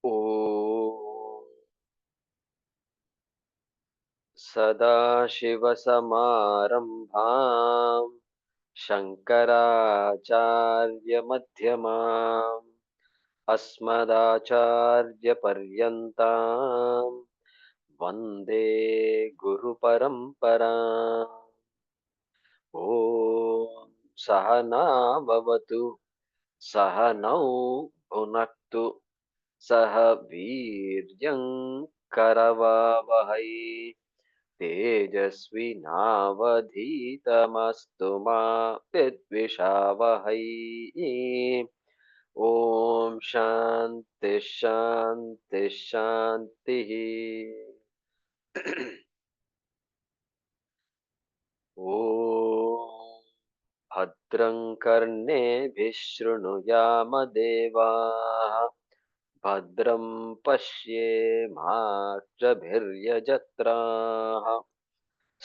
ओ सदाशिवसमारम्भाम् शङ्कराचार्यमध्यमाम् अस्मदाचार्यपर्यन्ताम् वन्दे गुरुपरम्पराम्। ॐ सहना भवतु सहनौ भुनक्तु सह वीर्यं करवावहै तेजस्विनावधीतमस्तु मा विद्विषावहै। ॐ शान्ति शान्ति शान्तिः। ॐ भद्रं कर्णेभिः शृणुयाम देवाः भद्रं पश्येमाक्षभिर्यजत्राः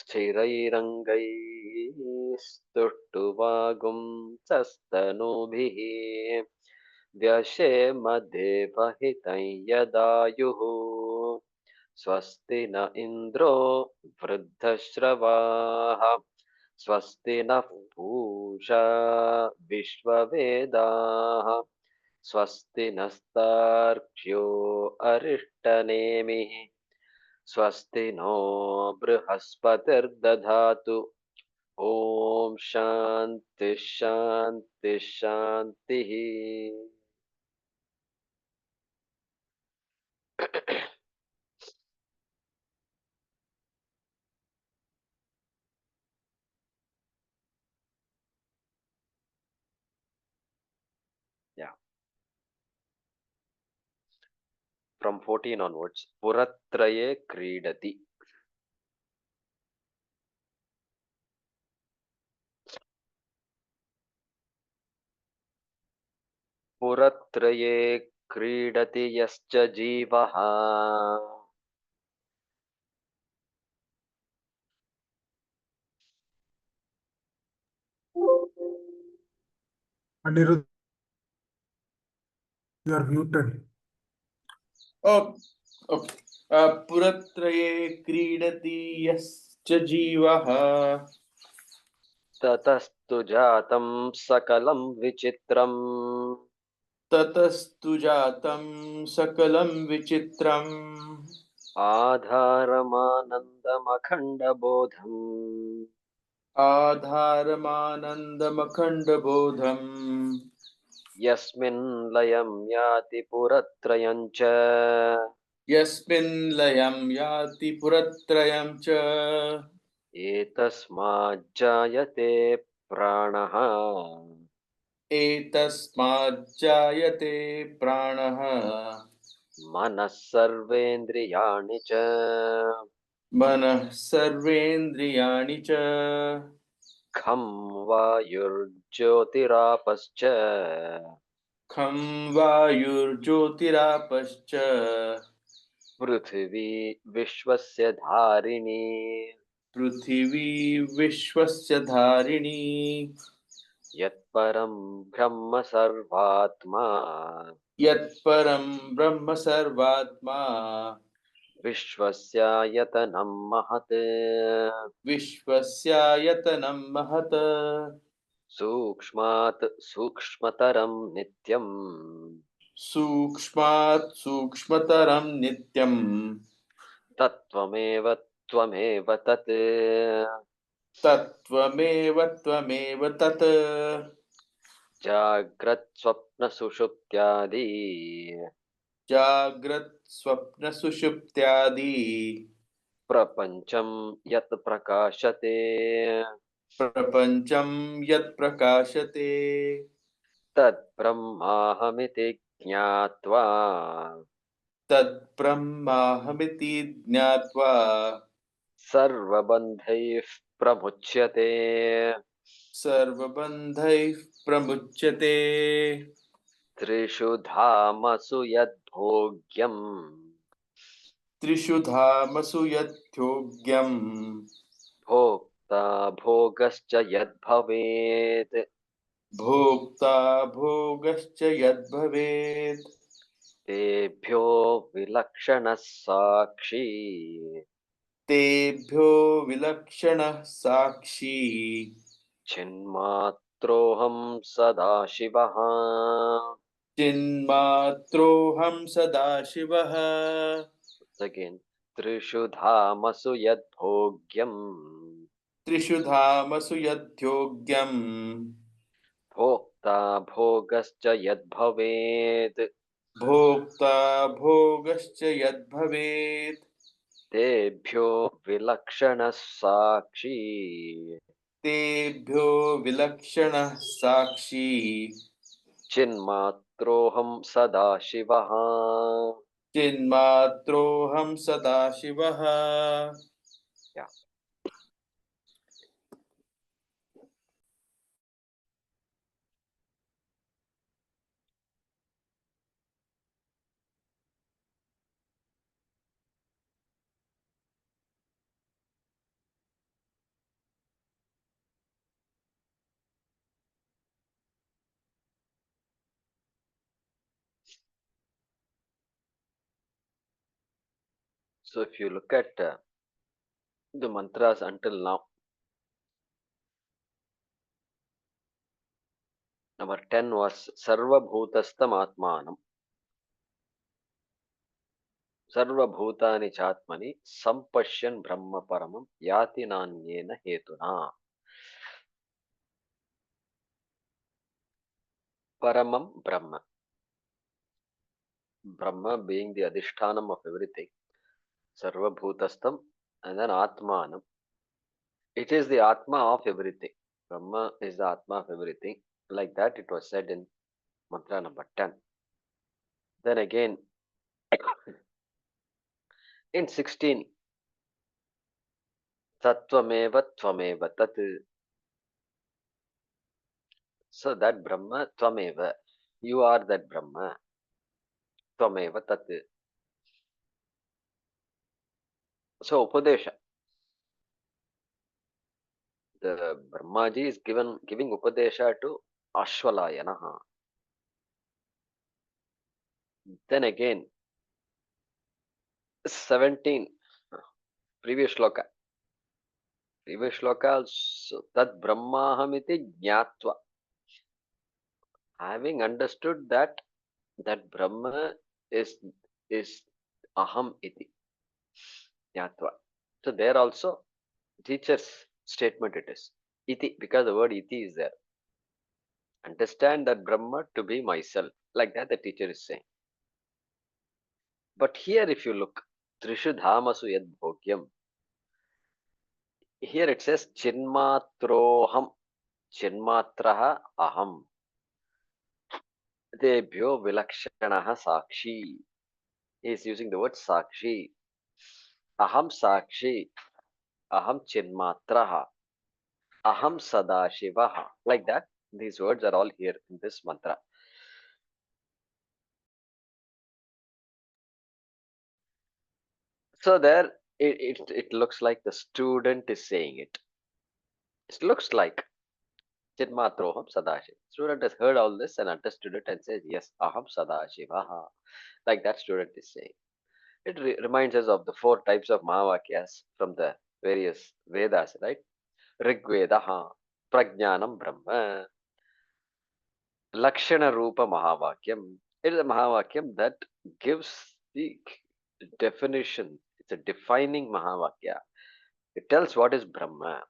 स्थिरैरङ्गैः स्तुष्टुवागुंसस्तनूभिः व्यशेमदेवहितं यदायुः स्वस्ति न इन्द्रो वृद्धश्रवाः स्वस्ति नः पूषा विश्ववेदाः स्वस्ति नस्तार्क्ष्यो अरिष्टनेमिः स्वस्ति नो बृहस्पतिर्दधातु। ॐ शान्ति शान्ति शान्तिः। Yeah, from 14 onwards. Puratraye Kridati. पुरत्रये क्रीडति यश्च जीवः Anirudh, you are muted. Oh, okay. पुरत्रये क्रीडति यश्च जीवः ततस्तु जातं सकलं विचित्रम् ततस्तु जातं सकलं विचित्रम् आधारमानन्दमखण्डबोधम् आधारमानन्दमखण्डबोधम् यस्मिन् लयं याति पुरत्रयं च यस्मिन् लयं याति पुरत्रयं च एतस्माज्जायते प्राणः एतस्माज्जायते प्राणः मनः सर्वेन्द्रियाणि च मनः सर्वेन्द्रियाणि च खं वायुर्ज्योतिरापश्च खं वायुर्ज्योतिरापश्च पृथिवी विश्वस्य धारिणी पृथिवी विश्वस्य धारिणी यत्परं ब्रह्म सर्वात्मा यत्परं ब्रह्म सर्वात्मा विश्वस्यायतनं महत् विश्वस्यायतनं महत् सूक्ष्मात् सूक्ष्मतरं नित्यम् सूक्ष्मात् सूक्ष्मतरं नित्यम् तत्त्वमेव त्वमेव तत् तत्त्वमेव त्वमेव तत् जाग्रत् स्वप्न सुषुप्त्यादि जाग्रत् स्वप्न सुषुप्त्यादि प्रपञ्चं यत् प्रकाशते प्रपञ्चं यत् प्रकाशते तद्ब्रह्माहमिति ज्ञात्वा तत्ब्रह्माहमिति ज्ञात्वा सर्वबन्धैः प्रमुच्यते सर्वबन्धैः प्रमुच्यते त्रिषु धामसु यद्भोग्यम् त्रिषु धामसु यद्योग्यम् भोक्ता भोगश्च यद्भवेत् भोक्ता भोगश्च यद्भवेत् तेभ्यो विलक्षणः साक्षी तेभ्यो विलक्षणः साक्षी चिन्मात्रोऽहं सदाशिवः। चिन्मात्रोऽहं सदाशिवः। Again, त्रिषु धामसु यद्भोग्यम् त्रिषु धामसु यद्योग्यम् भोक्ता भोगश्च यद्भवेत् भोक्ता भोगश्च यद्भवेत् तेभ्यो विलक्षणः साक्षी तेभ्यो विलक्षणः साक्षी चिन्मात्रोऽहं सदाशिवः। चिन्मात्रोऽहं सदाशिवः। Yeah. So if you look at the mantras until now, number 10 was Sarva Bhutastam Atmanam. Sarva Bhutani Chatmani Sampashyan Brahma Paramam Yati Nanyena Hetuna. Paramam Brahma. Brahma being the Adhishtanam of everything. Sarva Bhutastam and then Atmanam. It is the Atma of everything. Brahma is the Atma of everything. Like that it was said in mantra number 10. Then again in 16, Tattvameva Tvameva Tat. So that Brahma Tvameva. You are that Brahma. Tvameva Tat. So Upadesha. The Brahmaji is giving Upadesha to Ashwalayana. Then again 17, previous shloka. Previous shloka also, Tad Brahmahamiti Jnatva. Having understood that Brahma is Aham iti Jnatva. So there also teacher's statement it is. Iti, because the word iti is there. Understand that Brahma to be myself. Like that the teacher is saying. But here if you look, Trishu Dhamasu Yad Bhogyam. Here it says Chinmatroham. Chinmatraha Aham. Debhyo Vilakshanaha Sakshi. He is using the word Sakshi. Aham Sakshi. Aham Chinmatraha. Aham Sadashivaha. Like that, these words are all here in this mantra. So there, it looks like the student is saying it. It looks like Chinmatroham Sadashiva. Student has heard all this and understood it and says, yes, Aham Sadashivaha. Like that student is saying. It reminds us of the 4 types of Mahavakyas from the various Vedas, right? Rigvedaha, Prajnanam Brahma, Lakshana Rupa Mahavakyam. It is a Mahavakyam that gives the definition. It's a defining Mahavakya. It tells what is Brahma.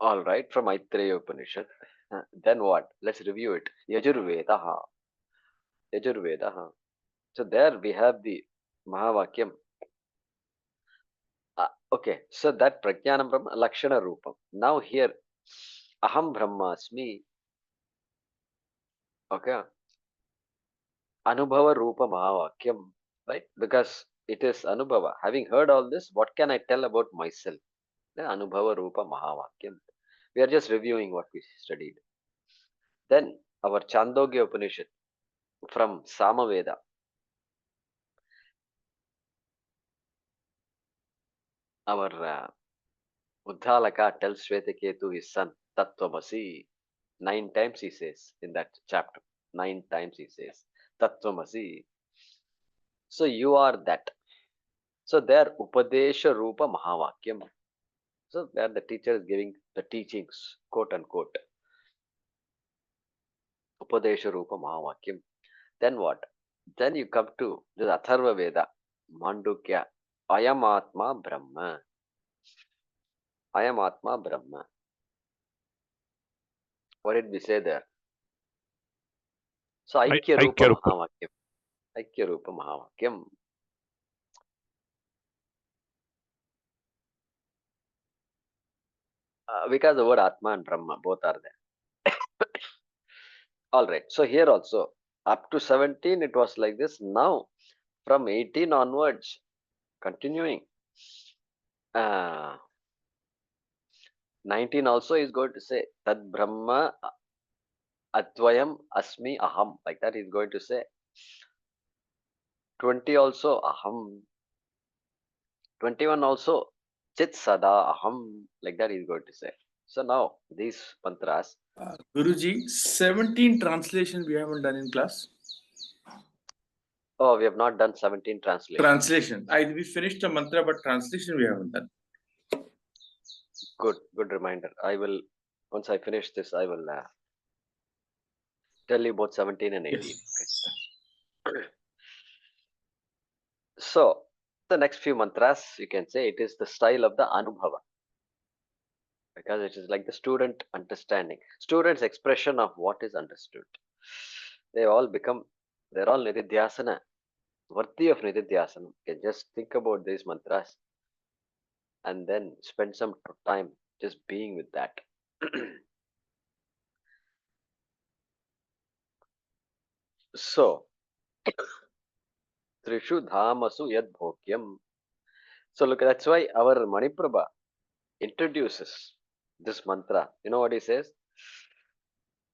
All right, from Maitreya Upanishad. Then what? Let's review it. Yajurvedaha. Yajurvedaha. So there we have the Mahavakyam. Okay, so that Prajnanam Brahma, Lakshana Rupam. Now here, Aham Brahmasmi. Okay, Anubhava Rupa Mahavakyam. Right? Because it is Anubhava. Having heard all this, what can I tell about myself? Then Anubhava Rupa Mahavakyam. We are just reviewing what we studied. Then our Chandogya Upanishad from Samaveda. Our Uddalaka tells Shvetaketu his son Tattvamasi. 9 times he says in that chapter. 9 times he says Tattvamasi. So you are that. So there Upadesha Rupa Mahavakyam. So there the teacher is giving the teachings, quote unquote. Upadesha Rupa Mahavakyam. Then what? Then you come to the Atharva Veda, Mandukya. Ayam Atma Brahma. Ayam Atma Brahma. What did we say there? So Aikya Rupa Aikyarupa. Mahavakyam. Aikya Rupa Mahavakyam. Because the word Atma and Brahma both are there. All right. So here also, up to 17, it was like this. Now, from 18 onwards, continuing, 19 also is going to say Tad Brahma Advayam Asmi Aham. Like that, he's going to say. 20 also Aham. 21 also Chit Sada Aham. Like that, he's going to say. So now, these mantras. Guruji, 17 translation we haven't done in class. Oh, we have not done 17 translations. Translation. We finished the mantra, but translation we haven't done. Good reminder. I will, once I finish this, I will tell you about 17 and 18. Yes. Okay. So, the next few mantras, you can say it is the style of the Anubhava. Because it is like the student understanding, student's expression of what is understood. They're all Nididhyasana, worthy of Nididhyasana. You can just think about these mantras and then spend some time just being with that. So, Trishu Dhamasu Yad Bhogyam. So, look, that's why our Maniprabha introduces this mantra. You know what he says?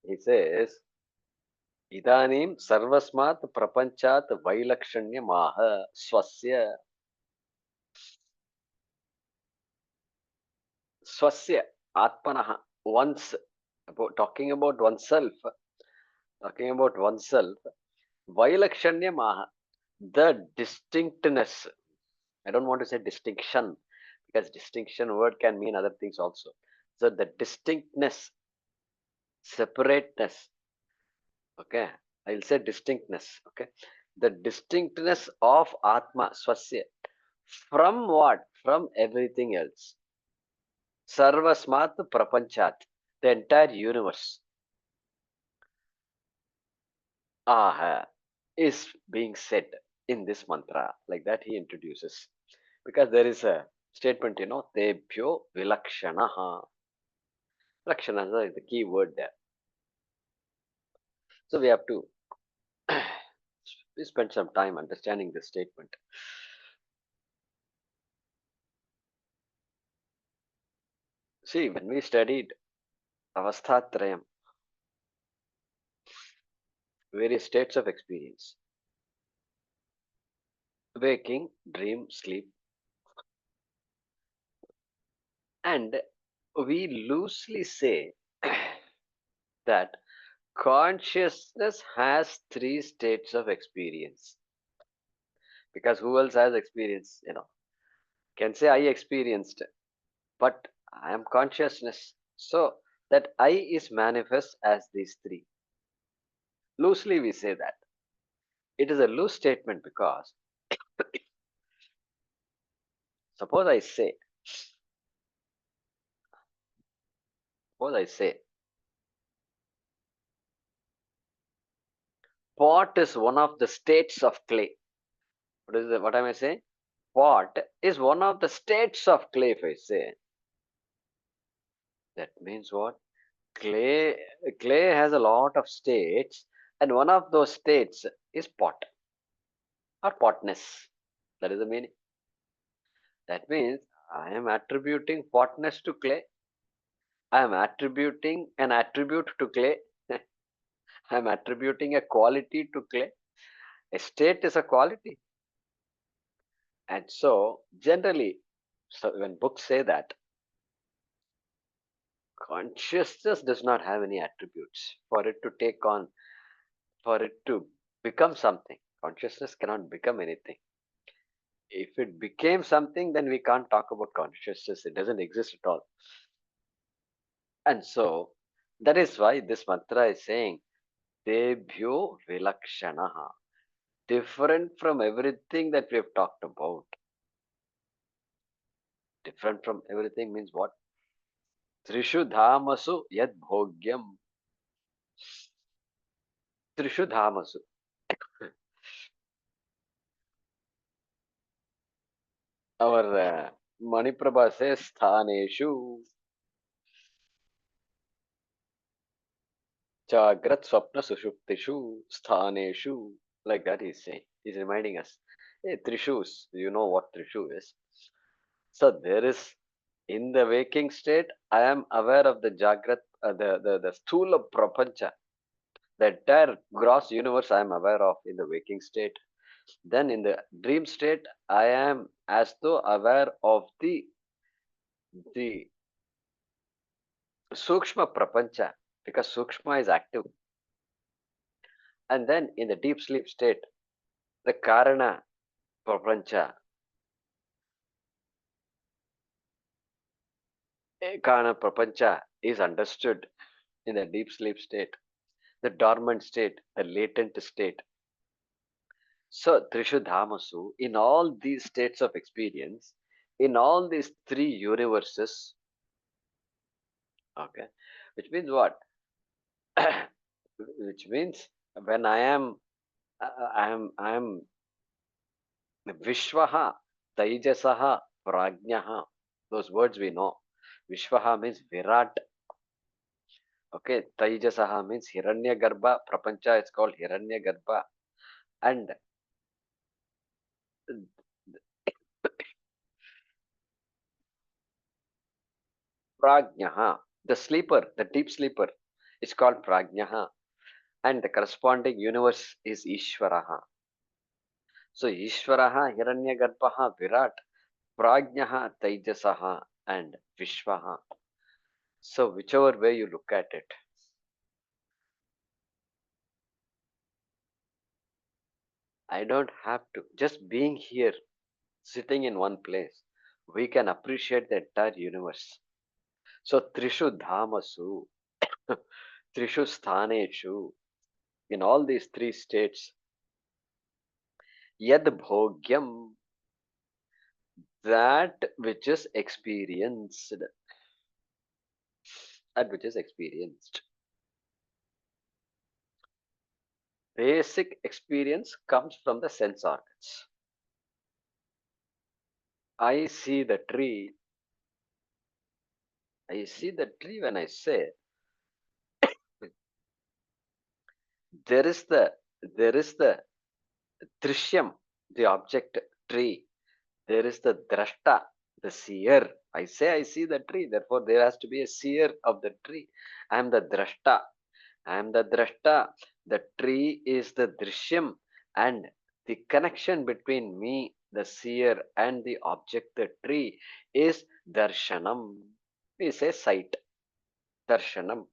He says, Idanim sarvasmat prapanchat vailakshanya maha swasya atmanaha. Once, talking about oneself, vailakshanya maha, the distinctness. I don't want to say distinction because distinction word can mean other things also. So the distinctness, separateness. Okay, I'll say distinctness. Okay, the distinctness of Atma Swasya from what? From everything else. Sarvasmat Prapanchat, the entire universe is being said in this mantra. Like that, he introduces. Because there is a statement, Tebhyo Vilakshanaha. Vilakshanaha is the key word there. So we have to we spend some time understanding this statement. See, when we studied Avasthatrayam, various states of experience, waking, dream, sleep, and we loosely say that consciousness has three states of experience. Because who else has experience? Can say I experienced, but I am consciousness. So that I is manifest as these three. Loosely we say that. It is a loose statement because suppose I say, pot is one of the states of clay. What am I saying? Pot is one of the states of clay, if I say. That means what? Clay has a lot of states, and one of those states is pot or potness. That is the meaning. That means I am attributing potness to clay. I am attributing an attribute to clay. I am attributing a quality to clay. A state is a quality. And so, generally, when books say that, Consciousness does not have any attributes for it to take on, for it to become something. Consciousness cannot become anything. If it became something, then we can't talk about consciousness. It doesn't exist at all. And so that is why this mantra is saying Debhyo Vilakshanaha. Different from everything that we have talked about. Different from everything means what? Trishu Dhamasu Yad Bhogyam. Trishu Dhamasu. Our Maniprabha says Sthaneshu Jagrat Swapna Sushuptishu Sthaneshu. Like that he's saying. He's reminding us. Hey, Trishus. You know what Trishu is. So there is in the waking state, I am aware of the Jagrat, the Sthula Prapancha. The entire gross universe I am aware of in the waking state. Then in the dream state, I am as though aware of the Sukshma Prapancha because Sukshma is active. And then in the deep sleep state, the Karana Prapancha, Karana Prapancha is understood in the deep sleep state, the dormant state, the latent state. So Trishu Dhamasu, in all these states of experience, in all these three universes, okay, which means what? Which means when I am Vishwaha, Taijasaha, Prajnaha. Those words we know. Vishwaha means Virat. Okay, Taijasaha means Hiranya Garbha. Prapancha is called Hiranya Garbha. And Prajnaha, the sleeper, the deep sleeper, is called Prajnaha. And the corresponding universe is Ishvaraha. So Ishvaraha, Hiranyagarbhaha, Virat, Prajnaha, Taijasaha, and Vishwaha. So whichever way you look at it, I don't have to. Just being here, sitting in one place, we can appreciate the entire universe. So Trishu Dhamasu, Trishu Sthaneshu, in all these three states, Yad Bhogyam, that which is experienced, that which is experienced. Basic experience comes from the sense organs. I see the tree. I see the tree when I say there is the drishyam, the object tree. There is the drashta, the seer. I say I see the tree, therefore there has to be a seer of the tree. I am the drashta. I am the drashta. The tree is the drishyam, and the connection between me, the seer, and the object, the tree, is darshanam. We say sight, darshanam.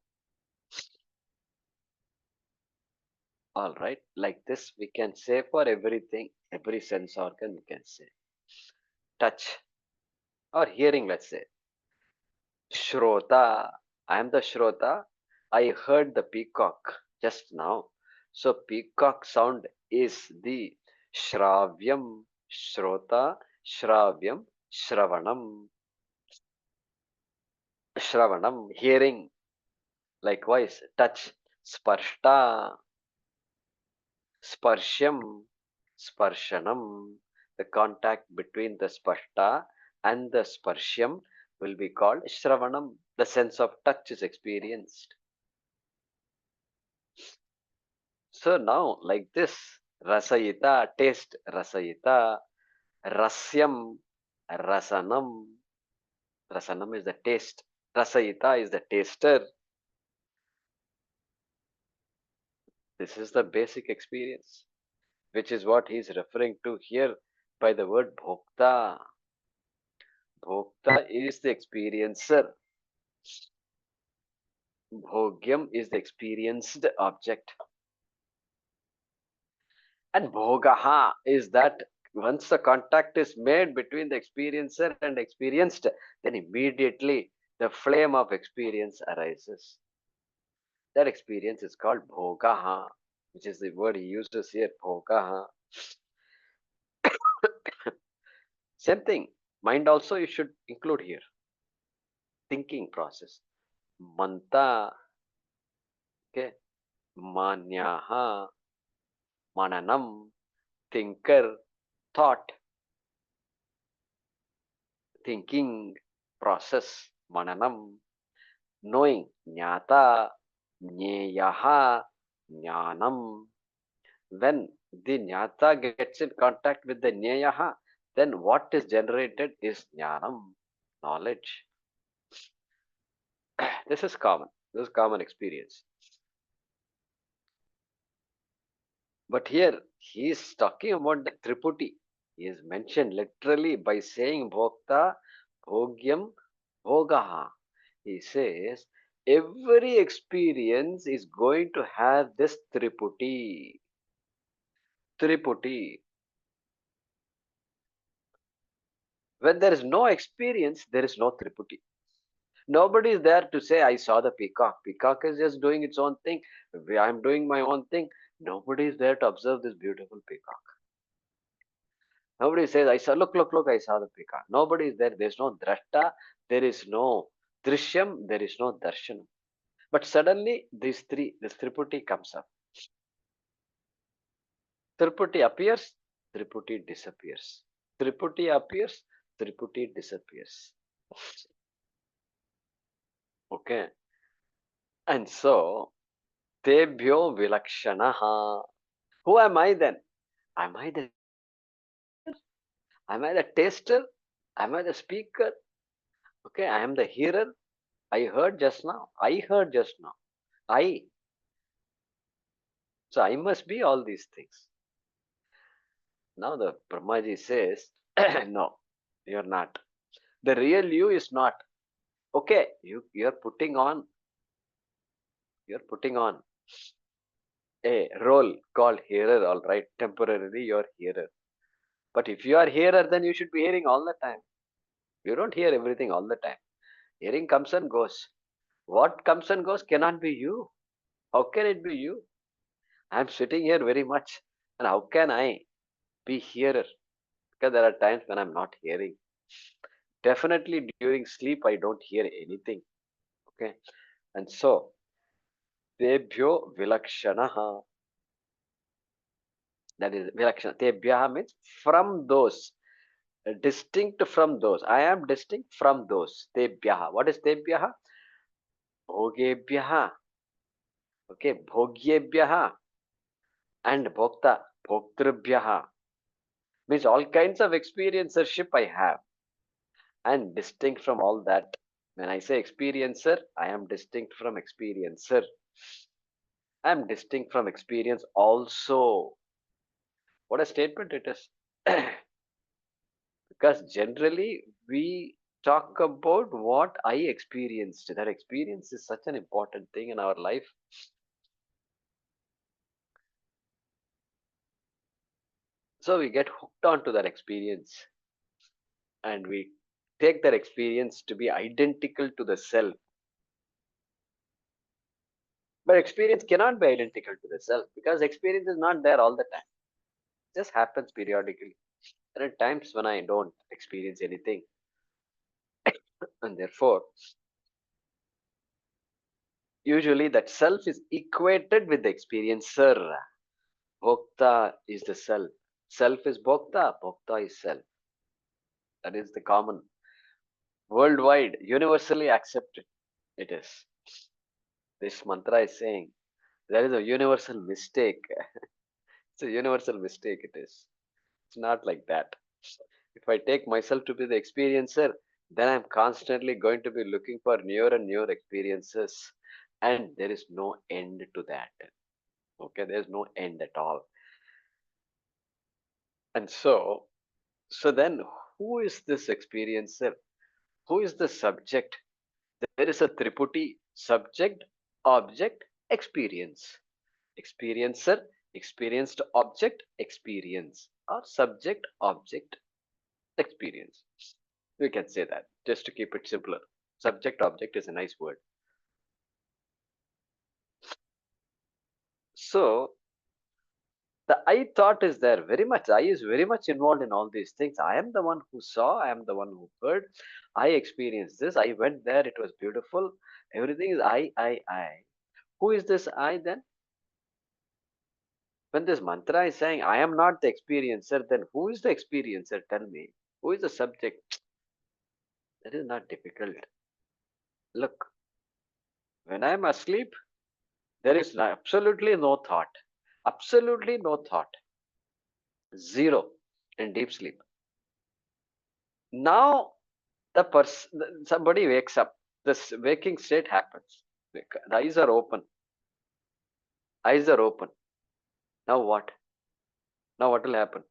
All right, like this we can say for everything, every sense organ we can say. Touch or hearing, let's say. Shrota. I am the Shrota. I heard the peacock just now. So peacock sound is the Shravyam, Shrota, Shravyam, Shravanam. Shravanam, hearing. Likewise, touch, Sparshta, Sparsham, Sparshanam. The contact between the Sparshta and the Sparsham will be called Shravanam. The sense of touch is experienced. So now, like this, Rasayita, taste, Rasayita, Rasyam, Rasanam. Rasanam is the taste. Rasayita is the taster. This is the basic experience, which is what he is referring to here by the word Bhokta. Bhokta is the experiencer. Bhogyam is the experienced object. And bhogaha is that once the contact is made between the experiencer and experienced, then immediately the flame of experience arises. That experience is called bhogaha, which is the word he uses here, bhogaha. Same thing. Mind also you should include here. Thinking process. Manta, okay, manyaha, mananam, thinker, thought, thinking, process, mananam, knowing, jnata, jneyaha, jnanam. When the jnata gets in contact with the jneyaha, then what is generated is jnanam, knowledge. This is common. This is common experience. But here he is talking about the Triputi. He is mentioned literally by saying Bhokta, Bhogyam, Bhogaha. He says every experience is going to have this Triputi. Triputi. When there is no experience, there is no Triputi. Nobody is there to say, I saw the peacock. Peacock is just doing its own thing. I am doing my own thing. Nobody is there to observe this beautiful peacock. Nobody says, I saw, look, I saw the peacock. Nobody is there. There's no drashta. There is no drishyam. There is no darshanam. But suddenly, this Triputi comes up. Triputi appears, Triputi disappears. Triputi appears, Triputi disappears. Okay. And so, Tebhyo Vilakshanaha. Who am I then? Am I the hearer? Am I the taster? Am I the speaker? Okay, I am the hearer. I heard just now. I heard just now. I. So I must be all these things. Now the Brahmaji says, no, you're not. The real you is not. Okay, you're putting on a role called hearer, all right. Temporarily you're hearer. But if you are hearer, then you should be hearing all the time. You don't hear everything all the time. Hearing comes and goes. What comes and goes cannot be you. How can it be you? I'm sitting here very much. And how can I be hearer? Because there are times when I'm not hearing. Definitely during sleep, I don't hear anything. Okay. And so, Tebhyo Vilakshanaha. That is Vilakshana. Tebhyaha means from those. Distinct from those. I am distinct from those. Tebhyaha. What is Tebhyaha? Bhogebhyaha. Okay. Bhogyebhyaha. And Bhokta. Bhoktribhyaha. Means all kinds of experiencership I have. And distinct from all that. When I say experiencer, I am distinct from experiencer. I am distinct from experience also. What a statement it is. Because generally we talk about what I experienced. That experience is such an important thing in our life. So we get hooked onto that experience and we take that experience to be identical to the self. But experience cannot be identical to the self because experience is not there all the time. It just happens periodically. There are times when I don't experience anything, and therefore, usually that self is equated with the experiencer. Bhokta is the self. Self is Bhokta, Bhokta is self. That is the common, worldwide, universally accepted. It is. This mantra is saying there is a universal mistake. It's a universal mistake, it is. It's not like that. If I take myself to be the experiencer, then I'm constantly going to be looking for newer and newer experiences. And there is no end to that. Okay, there's no end at all. And so then who is this experiencer? Who is the subject? There is a Triputi subject object, experience. Experiencer, experienced object, experience. Or subject, object, experience. We can say that just to keep it simpler. Subject, object is a nice word. So the I thought is there very much. I is very much involved in all these things. I am the one who saw, I am the one who heard, I experienced this, I went there, it was beautiful. Everything is I. Who is this I then? When this mantra is saying I am not the experiencer, then who is the experiencer? Tell me. Who is the subject? That is not difficult. Look, when I am asleep, there is absolutely no thought. Absolutely no thought. Zero in deep sleep. Now somebody wakes up. This waking state happens. The eyes are open. Eyes are open. Now what? Now what will happen?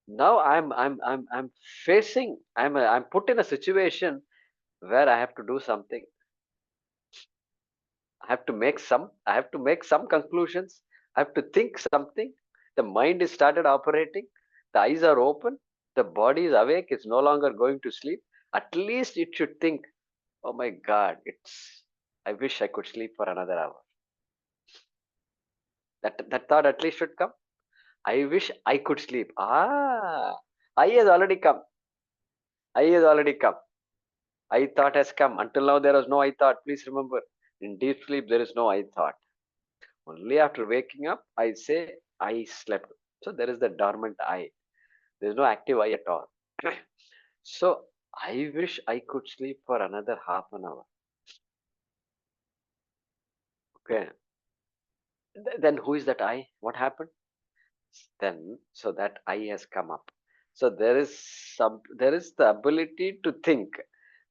Now I'm facing. I'm put in a situation where I have to do something. I have to make some conclusions. I have to think something. The mind is started operating. The eyes are open. The body is awake. It's no longer going to sleep. At least it should think, oh my God, I wish I could sleep for another hour. That thought at least should come. I wish I could sleep. I has already come. I has already come. I thought has come. Until now there was no I thought. Please remember, in deep sleep there is no I thought. Only after waking up, I say I slept. So there is the dormant I. There is no active I at all. So I wish I could sleep for another half an hour. Okay. Then who is that I? What happened? Then so that I has come up. So there is the ability to think.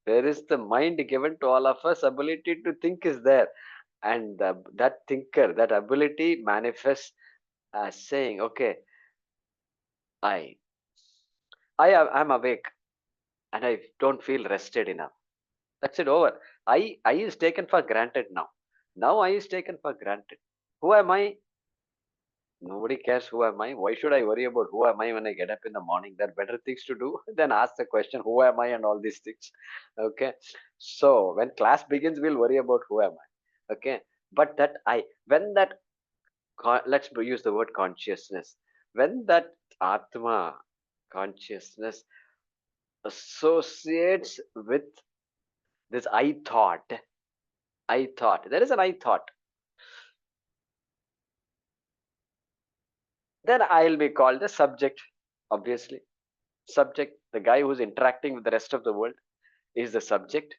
There is the mind given to all of us. Ability to think is there, and that thinker, that ability manifests as saying, okay, I I'm awake and I don't feel rested enough. That's it, over. I is taken for granted now. Now I is taken for granted. Who am I? Nobody cares who am I. Why should I worry about who am I when I get up in the morning? There are better things to do than ask the question, who am I and all these things. Okay. So when class begins, we'll worry about who am I. Okay. But when that, let's use the word consciousness. When that Atma, consciousness, associates with this there is an I thought, then I'll be called the subject, obviously. Subject, the guy who's interacting with the rest of the world, is the subject,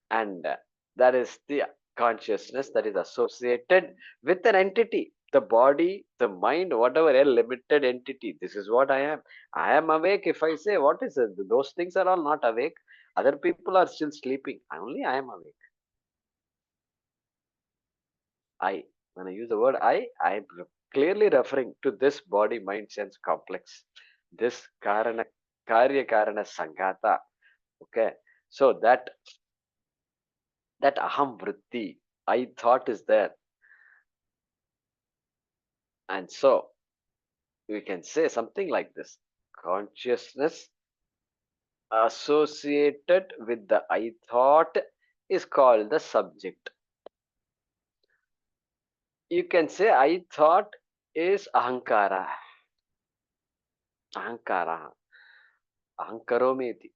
and that is the consciousness that is associated with an entity, the body, the mind, whatever a limited entity. This is what I am. I am awake. If I say, what is it? Those things are all not awake. Other people are still sleeping. Only I am awake. I, when I use the word I'm clearly referring to this body mind sense complex, this karya karana sangata. Okay, so that aham vritti, I thought, is there. And so we can say something like this: consciousness associated with the I thought is called the subject. You can say I thought is ahankara. Ahankara. Ahankaromi iti.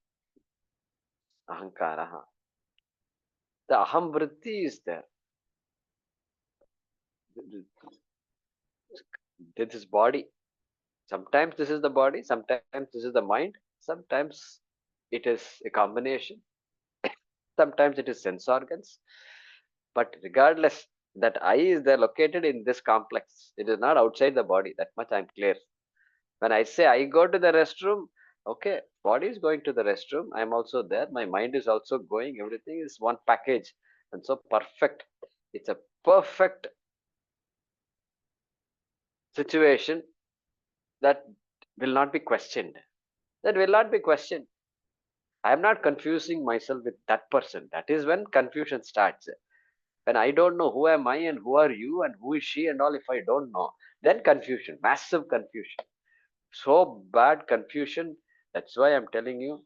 Ahankara. The aham vritti is there. This is body. Sometimes this is the body, sometimes this is the mind, sometimes it is a combination, sometimes it is sense organs. But regardless, that I is there located in this complex. It is not outside the body. That much I'm clear. When I say I go to the restroom, okay, body is going to the restroom. I'm also there. My mind is also going. Everything is one package. And so perfect. It's a perfect situation that will not be questioned. That will not be questioned. I am not confusing myself with that person. That is when confusion starts. When I don't know who am I and who are you and who is she and all, if I don't know, then confusion, massive confusion. So bad confusion. That's why I'm telling you,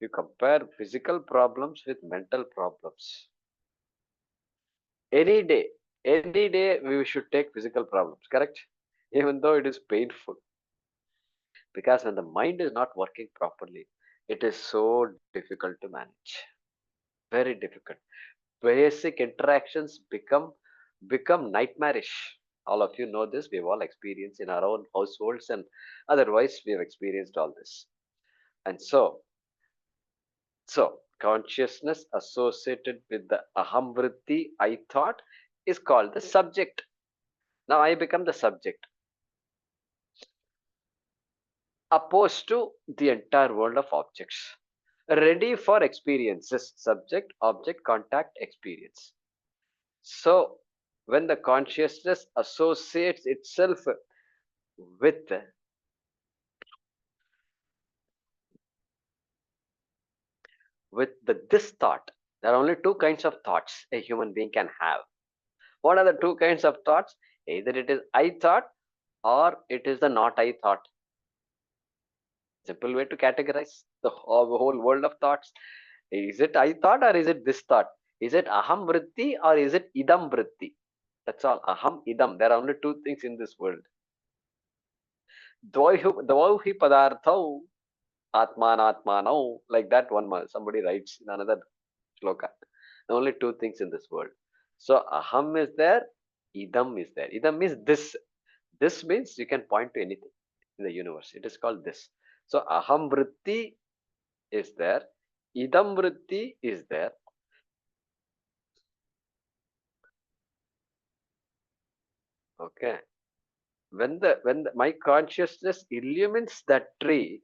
you compare physical problems with mental problems. Any day, any day we should take physical problems, correct? Even though it is painful. Because when the mind is not working properly, it is so difficult to manage. Very difficult. Basic interactions become nightmarish. All of you know this. We've all experienced in our own households and otherwise we have experienced all this. And so consciousness associated with the aham vritti, I thought, is called the subject. Now I become the subject, opposed to the entire world of objects. Ready for experiences, subject, object, contact, experience. So when the consciousness associates itself with this thought, there are only two kinds of thoughts a human being can have. What are the two kinds of thoughts? Either it is I thought or it is the not I thought. Simple way to categorize the whole world of thoughts. Is it I thought or is it this thought? Is it aham vritti or is it idam vritti? That's all. Aham, idam. There are only two things in this world. Dvau hi padarthau atmanatmanau. Like that one somebody writes in another shloka. Only two things in this world. So aham is there, idam is there. Idam means this. This means you can point to anything in the universe. It is called this. So aham vritti is there, idam vritti is there. Okay. When my consciousness illumines that tree,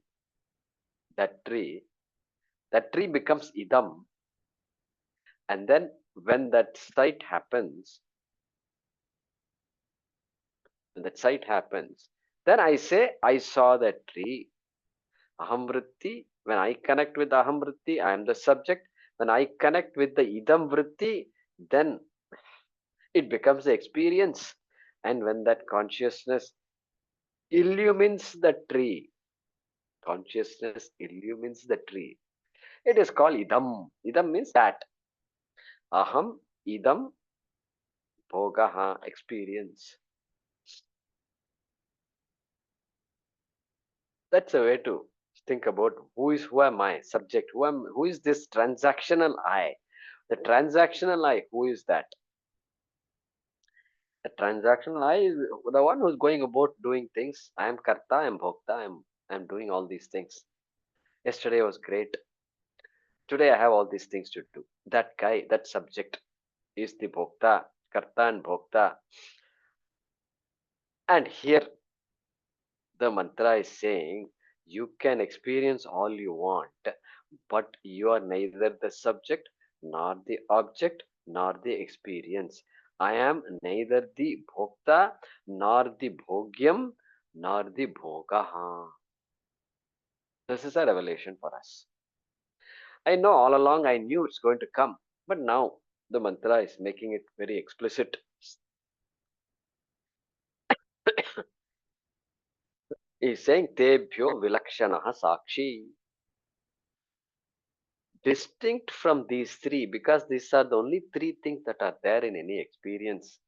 that tree becomes idam. And then when that sight happens, then I say I saw that tree. Ahamvritti, when I connect with ahamvritti, I am the subject. When I connect with the idam vritti, then it becomes the experience. And when that consciousness illumines the tree, consciousness illumines the tree, it is called idam. Idam means that. Aham, idam, bhogaha, experience. That's a way to think about who am I, subject, who is this transactional I? The transactional I, who is that? The transactional I is the one who's going about doing things. I am karta, I am bhokta, I'm doing all these things. Yesterday was great. Today I have all these things to do. That guy, that subject is the bhokta, karta and bhokta. And here the mantra is saying you can experience all you want, but you are neither the subject nor the object nor the experience. I am neither the bhokta nor the bhogyam nor the bhogaha. This is a revelation for us. I know all along I knew it's going to come, but now the mantra is making it very explicit. He's saying Tebhyo Vilakshanaha Sakshi. Distinct from these three, because these are the only three things that are there in any experience.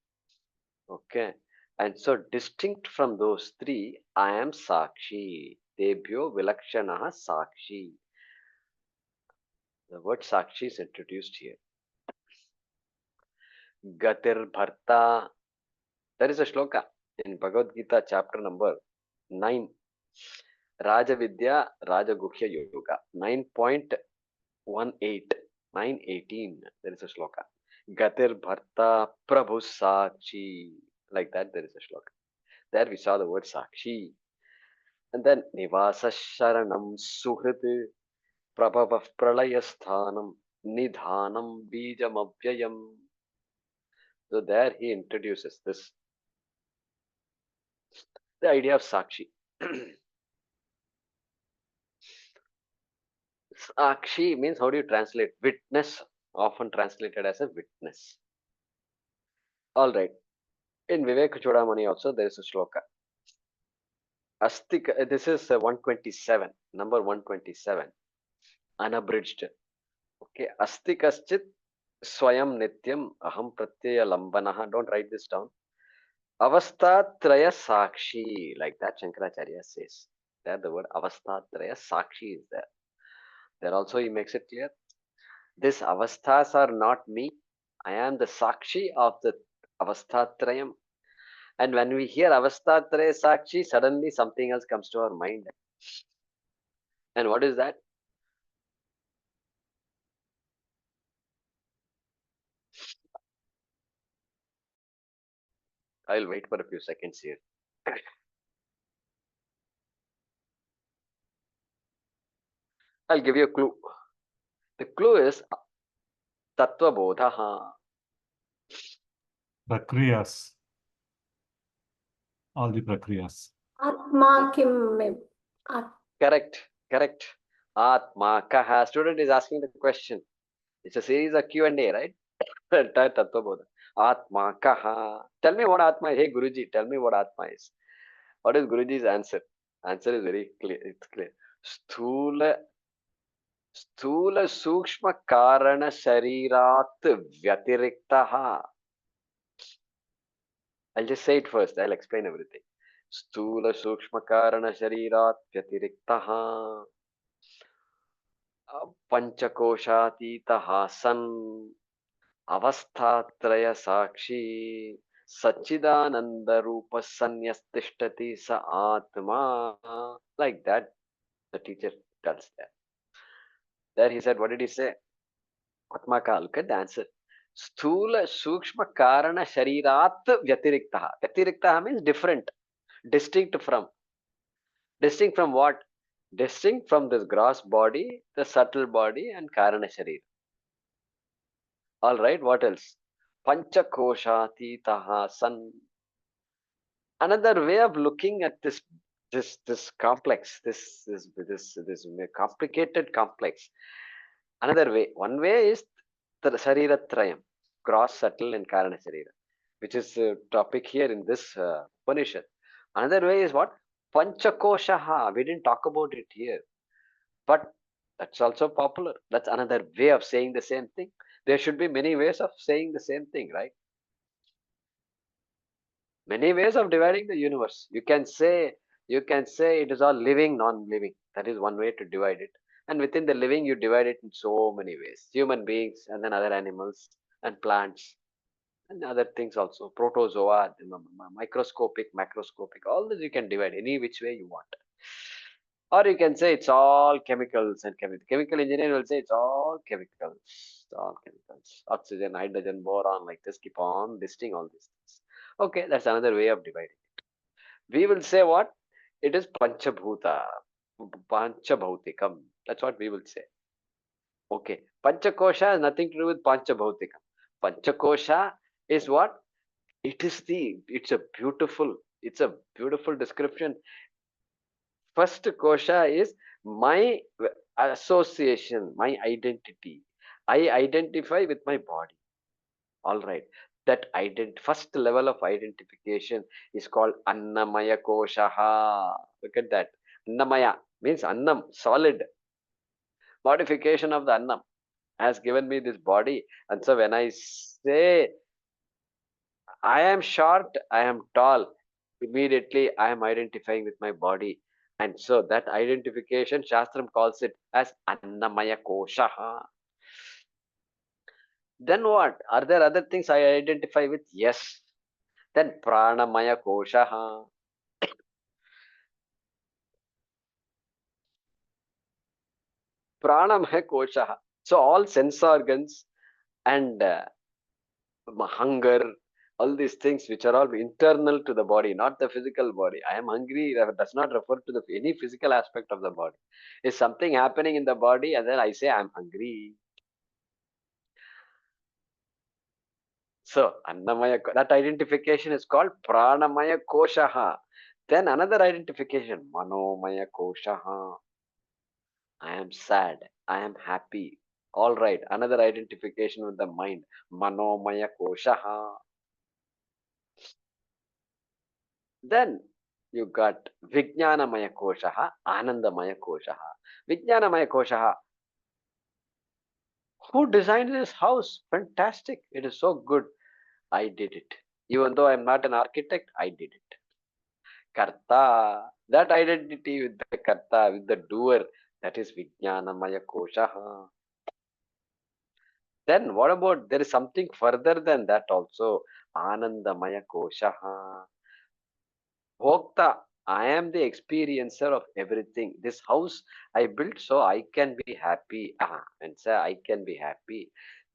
Okay. And so distinct from those three, I am Sakshi. Tebhyo Vilakshanaha Sakshi. The word Sakshi is introduced here. Gatir Bharta. There is a shloka in Bhagavad Gita, chapter number 9. Raja Vidya, Raja Guhya Yoga. 9.18. 9.18. There is a shloka. Gatir Bharta Prabhu Sakshi. Like that, there is a shloka. There we saw the word Sakshi. And then Nivasa Sharanam Suhrit Prabhava Pralayasthanam Nidhanam Bijam Abhyayam. So there he introduces the idea of Sakshi. Sakshi means, how do you translate? Witness, often translated as a witness. All right. In Vivek Chudamani also there is a shloka. Astika, this is 127, number 127, unabridged. Okay. Asti kaschit swayam nityam aham pratyaya lambanaha. Don't write this down. Avastatraya sakshi. Like that Shankaracharya says. There the word avastatraya sakshi is there. There also he makes it clear. These avasthas are not me. I am the sakshi of the avastatrayam. And when we hear avastatraya sakshi, suddenly something else comes to our mind. And what is that? I'll wait for a few seconds here. I'll give you a clue. The clue is Tattvabodha. Prakriyas. All the prakriyas. Atma kim Correct, correct. Atma kaha. Student is asking the question. It's a series of Q&A, right? Tattvabodha. Atma kaha. Tell me what Atma is. Hey Guruji, tell me what Atma is. What is Guruji's answer? Answer is very clear. It's clear. Sthula स्थूल सूक्ष्म कारण शरीरात व्यतिरिक्तः. I'll just say it first. I'll explain everything. स्थूल सूक्ष्म कारण शरीरात व्यतिरिक्तः पंचकोशातीतः सन् अवस्थात्रय साक्षी सच्चिदानंद रूप सन्यस्तिष्ठति स आत्मा. Like that, the teacher tells that. There he said, what did he say? Atma ka, look at the answer. Sthula Sukshma Karana Sharirat Vyatiriktaha. Vyatiriktaha means different, distinct from. Distinct from what? Distinct from this gross body, the subtle body, and Karana Sharir. All right, what else? Panchakoshati san. Another way of looking at this complex, this complicated complex. Another way. One way is the Shariratrayam, gross, subtle, and Karana Sharira, which is the topic here in this Upanishad. Another way is what? Panchakoshaha. We didn't talk about it here, but that's also popular. That's another way of saying the same thing. There should be many ways of saying the same thing, right? Many ways of dividing the universe. You can say it is all living, non-living. That is one way to divide it. And within the living, you divide it in so many ways. Human beings, and then other animals, and plants, and other things also. Protozoa, microscopic, macroscopic. All this you can divide any which way you want. Or you can say it's all chemicals and chemical. Chemical engineer will say it's all chemicals. It's all chemicals. Oxygen, hydrogen, boron, like this. Keep on listing all these things. Okay, that's another way of dividing. We will say what? It is Panchabhuta. Panchabhautikam. That's what we will say. Okay. Panchakosha has nothing to do with Panchabhautikam. Panchakosha is what? It's a beautiful description. First kosha is my association, my identity. I identify with my body. All right. That first level of identification is called Annamaya Koshaha. Look at that. Annamaya means Annam, solid. Modification of the Annam has given me this body. And so when I say I am short, I am tall, immediately I am identifying with my body. And so that identification, Shastram calls it as Annamaya Koshaha. Then what? Are there other things I identify with? Yes. Then Pranamaya Koshaha. Pranamaya Koshaha. So all sense organs and hunger, all these things which are all internal to the body, not the physical body. I am hungry does not refer to any physical aspect of the body. Is something happening in the body and then I say I'm hungry. So Annamaya, that identification is called Pranamaya Koshaha. Then another identification, Manomaya Koshaha. I am sad, I am happy. All right, another identification with the mind. Manomaya koshaha. Then you got Vijnanamaya koshaha, Anandamaya koshaha. Vijnanamaya koshaha. Who designed this house? Fantastic. It is so good. I did it. Even though I'm not an architect, I did it. Karta. That identity with the Karta, with the doer, that is Vijnanamaya koshaha. Then what about there is something further than that also? Anandamaya koshaha. Bhokta. I am the experiencer of everything. This house I built so I can be happy. And say I can be happy.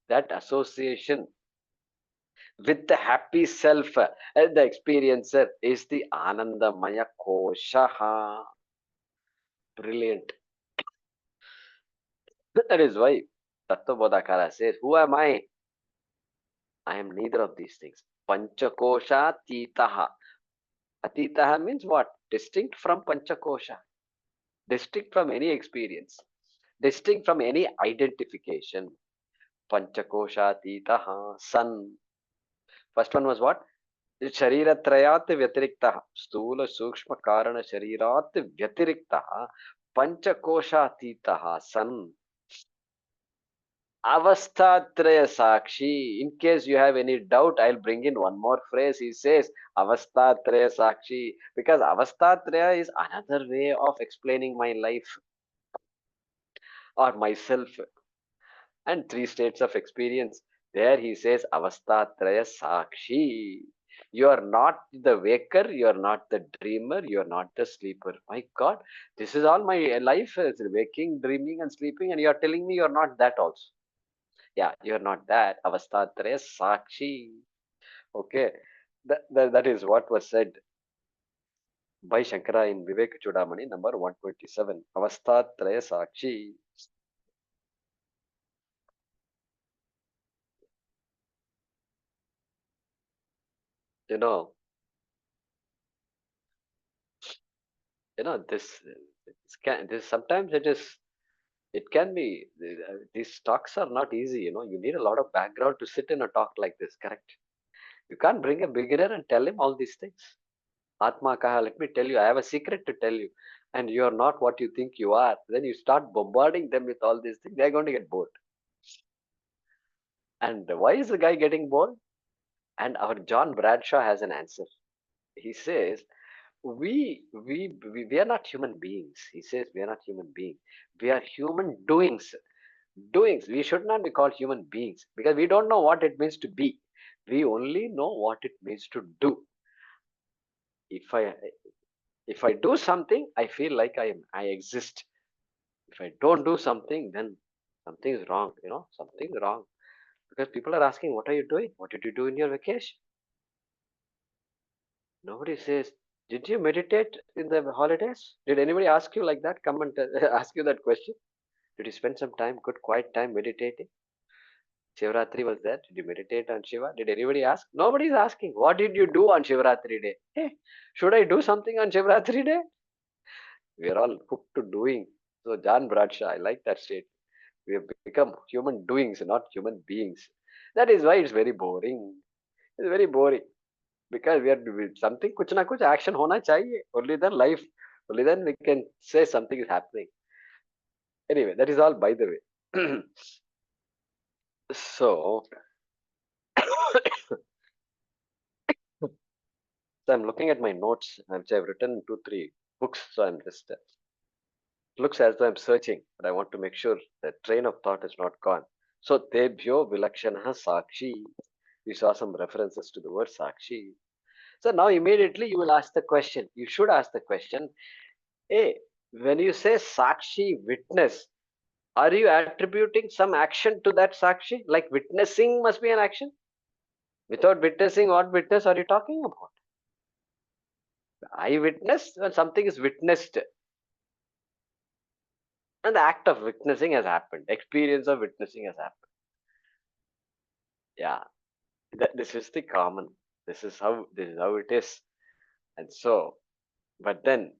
That association with the happy self, the experiencer is the Anandamaya koshaha. Brilliant. That is why Tattvabodhakara says, who am I? I am neither of these things. Panchakosha titaha. Atitaha means what? Distinct from Panchakosha. Distinct from any experience. Distinct from any identification. Panchakosha titaha. Sun. First one was what? शरीरत्रयात् व्यतिरिक्तः स्थूल सूक्ष्म कारण शरीरात् व्यतिरिक्तः पंचकोशातीतः सन् avasthatraya sakshi. In case you have any doubt, I'll bring in one more phrase. He says avasthatraya sakshi, because avasthatraya is another way of explaining my life or myself, and three states of experience. There he says avasthatraya sakshi. You are not the waker, you are not the dreamer, you are not the sleeper. My God, this is all my life is waking, dreaming, and sleeping, and you are telling me you are not that also. Yeah, you're not that. Avastatraya Sakshi. Okay. That is what was said by Shankara in Vivek Chudamani, number 127. Avastatraya Sakshi. You know, this sometimes it can be, these talks are not easy. You need a lot of background to sit in a talk like this, correct? You can't bring a beginner and tell him all these things. Atma kaha, let me tell you, I have a secret to tell you. And you are not what you think you are. Then you start bombarding them with all these things, they're going to get bored. And why is the guy getting bored? And our John Bradshaw has an answer. He says, we are not human beings. He says, we are not human beings. We are human doings. Doings. We should not be called human beings because we don't know what it means to be. We only know what it means to do. If I if I do something, I feel like I exist. If I don't do something, then something is wrong. Something is wrong. Because people are asking, what are you doing? What did you do in your vacation? Nobody says, did you meditate in the holidays? Did anybody ask you like that? Come and ask you that question. Did you spend some time, good quiet time meditating? Shivaratri was there. Did you meditate on Shiva? Did anybody ask? Nobody is asking. What did you do on Shivaratri day? Hey, should I do something on Shivaratri day? We are all hooked to doing. So John Bradshaw, I like that statement. We have become human doings, not human beings. That is why it's very boring. It's very boring because we are something. कुछ ना कुछ action होना चाहिए. Only then life. Only then we can say something is happening. Anyway, that is all by the way. So, so I'm looking at my notes, which I've written 2, 3 books. So I'm just looks as though I'm searching, but I want to make sure the train of thought is not gone. So Tebhyo Vilakshanaha Sakshi. We saw some references to the word Sakshi. So now immediately you will ask the question. You should ask the question, hey, when you say Sakshi, witness, are you attributing some action to that Sakshi? Like witnessing must be an action? Without witnessing, what witness are you talking about? I witness when something is witnessed. And the act of witnessing has happened. Experience of witnessing has happened. Yeah. This is the common. This is how it is. And so, but then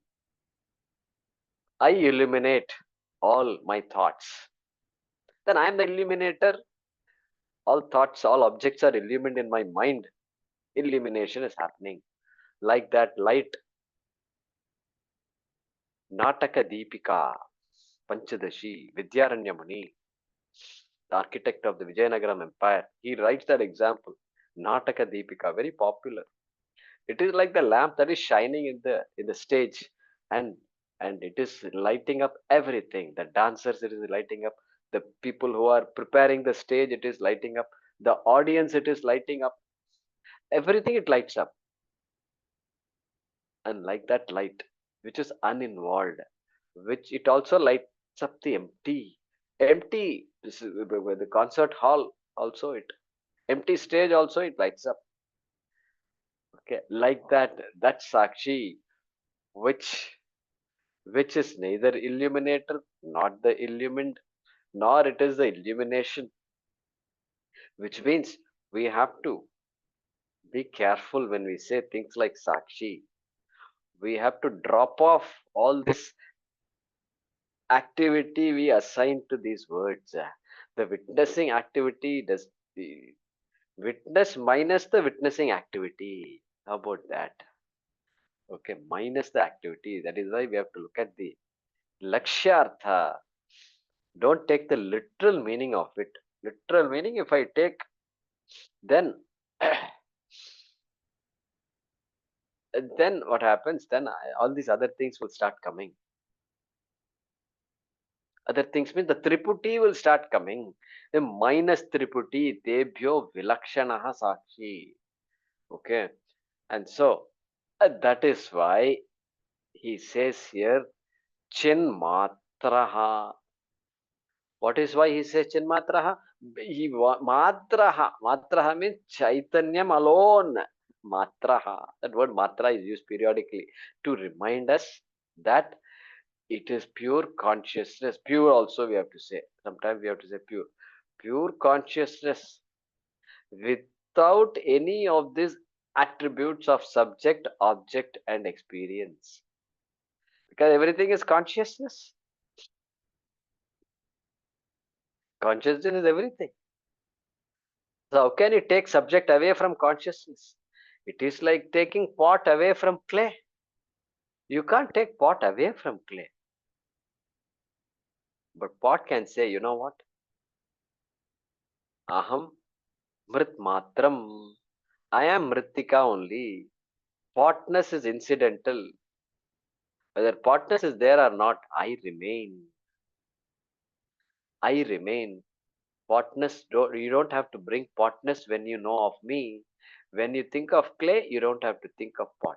I illuminate all my thoughts, then I am the illuminator. All thoughts, all objects are illumined in my mind. Illumination is happening. Like that light, Nataka Deepika, Panchadashi, Vidyaranya Muni, the architect of the Vijayanagaram Empire, he writes that example. Nataka Deepika, very popular. It is like the lamp that is shining in the stage, and it is lighting up everything. The dancers, it is lighting up. The people who are preparing the stage, it is lighting up. The audience, it is lighting up. Everything it lights up. And like that light, which is uninvolved, which it also lights up the empty. This is the concert hall also, it empty stage also it lights up. Okay, like that Sakshi, which is neither illuminator, not the illumined, nor it is the illumination, which means we have to be careful when we say things like Sakshi. We have to drop off all this activity we assign to these words. The witnessing activity does the witness minus the witnessing activity. How about that? Okay, minus the activity. That is why we have to look at the lakshyartha. Don't take the literal meaning of it. Literal meaning, if I take, then then what happens? Then all these other things will start coming. Other things means the triputi will start coming. The minus triputi, tebhyo vilakshanaha sakshi. Okay, and so that is why he says here chin matraha. What is why he says chin matraha? Matraha means chaitanyam alone. Matraha. That word matra is used periodically to remind us that it is pure consciousness. Pure also we have to say. Sometimes we have to say pure. Pure consciousness without any of these attributes of subject, object, and experience. Because everything is consciousness. Consciousness is everything. So how can you take subject away from consciousness? It is like taking pot away from clay. You can't take pot away from clay. But pot can say, you know what? Aham mrit matram. I am mritika only. Potness is incidental. Whether potness is there or not, I remain. I remain. Potness, you don't have to bring potness when you know of me. When you think of clay, you don't have to think of pot.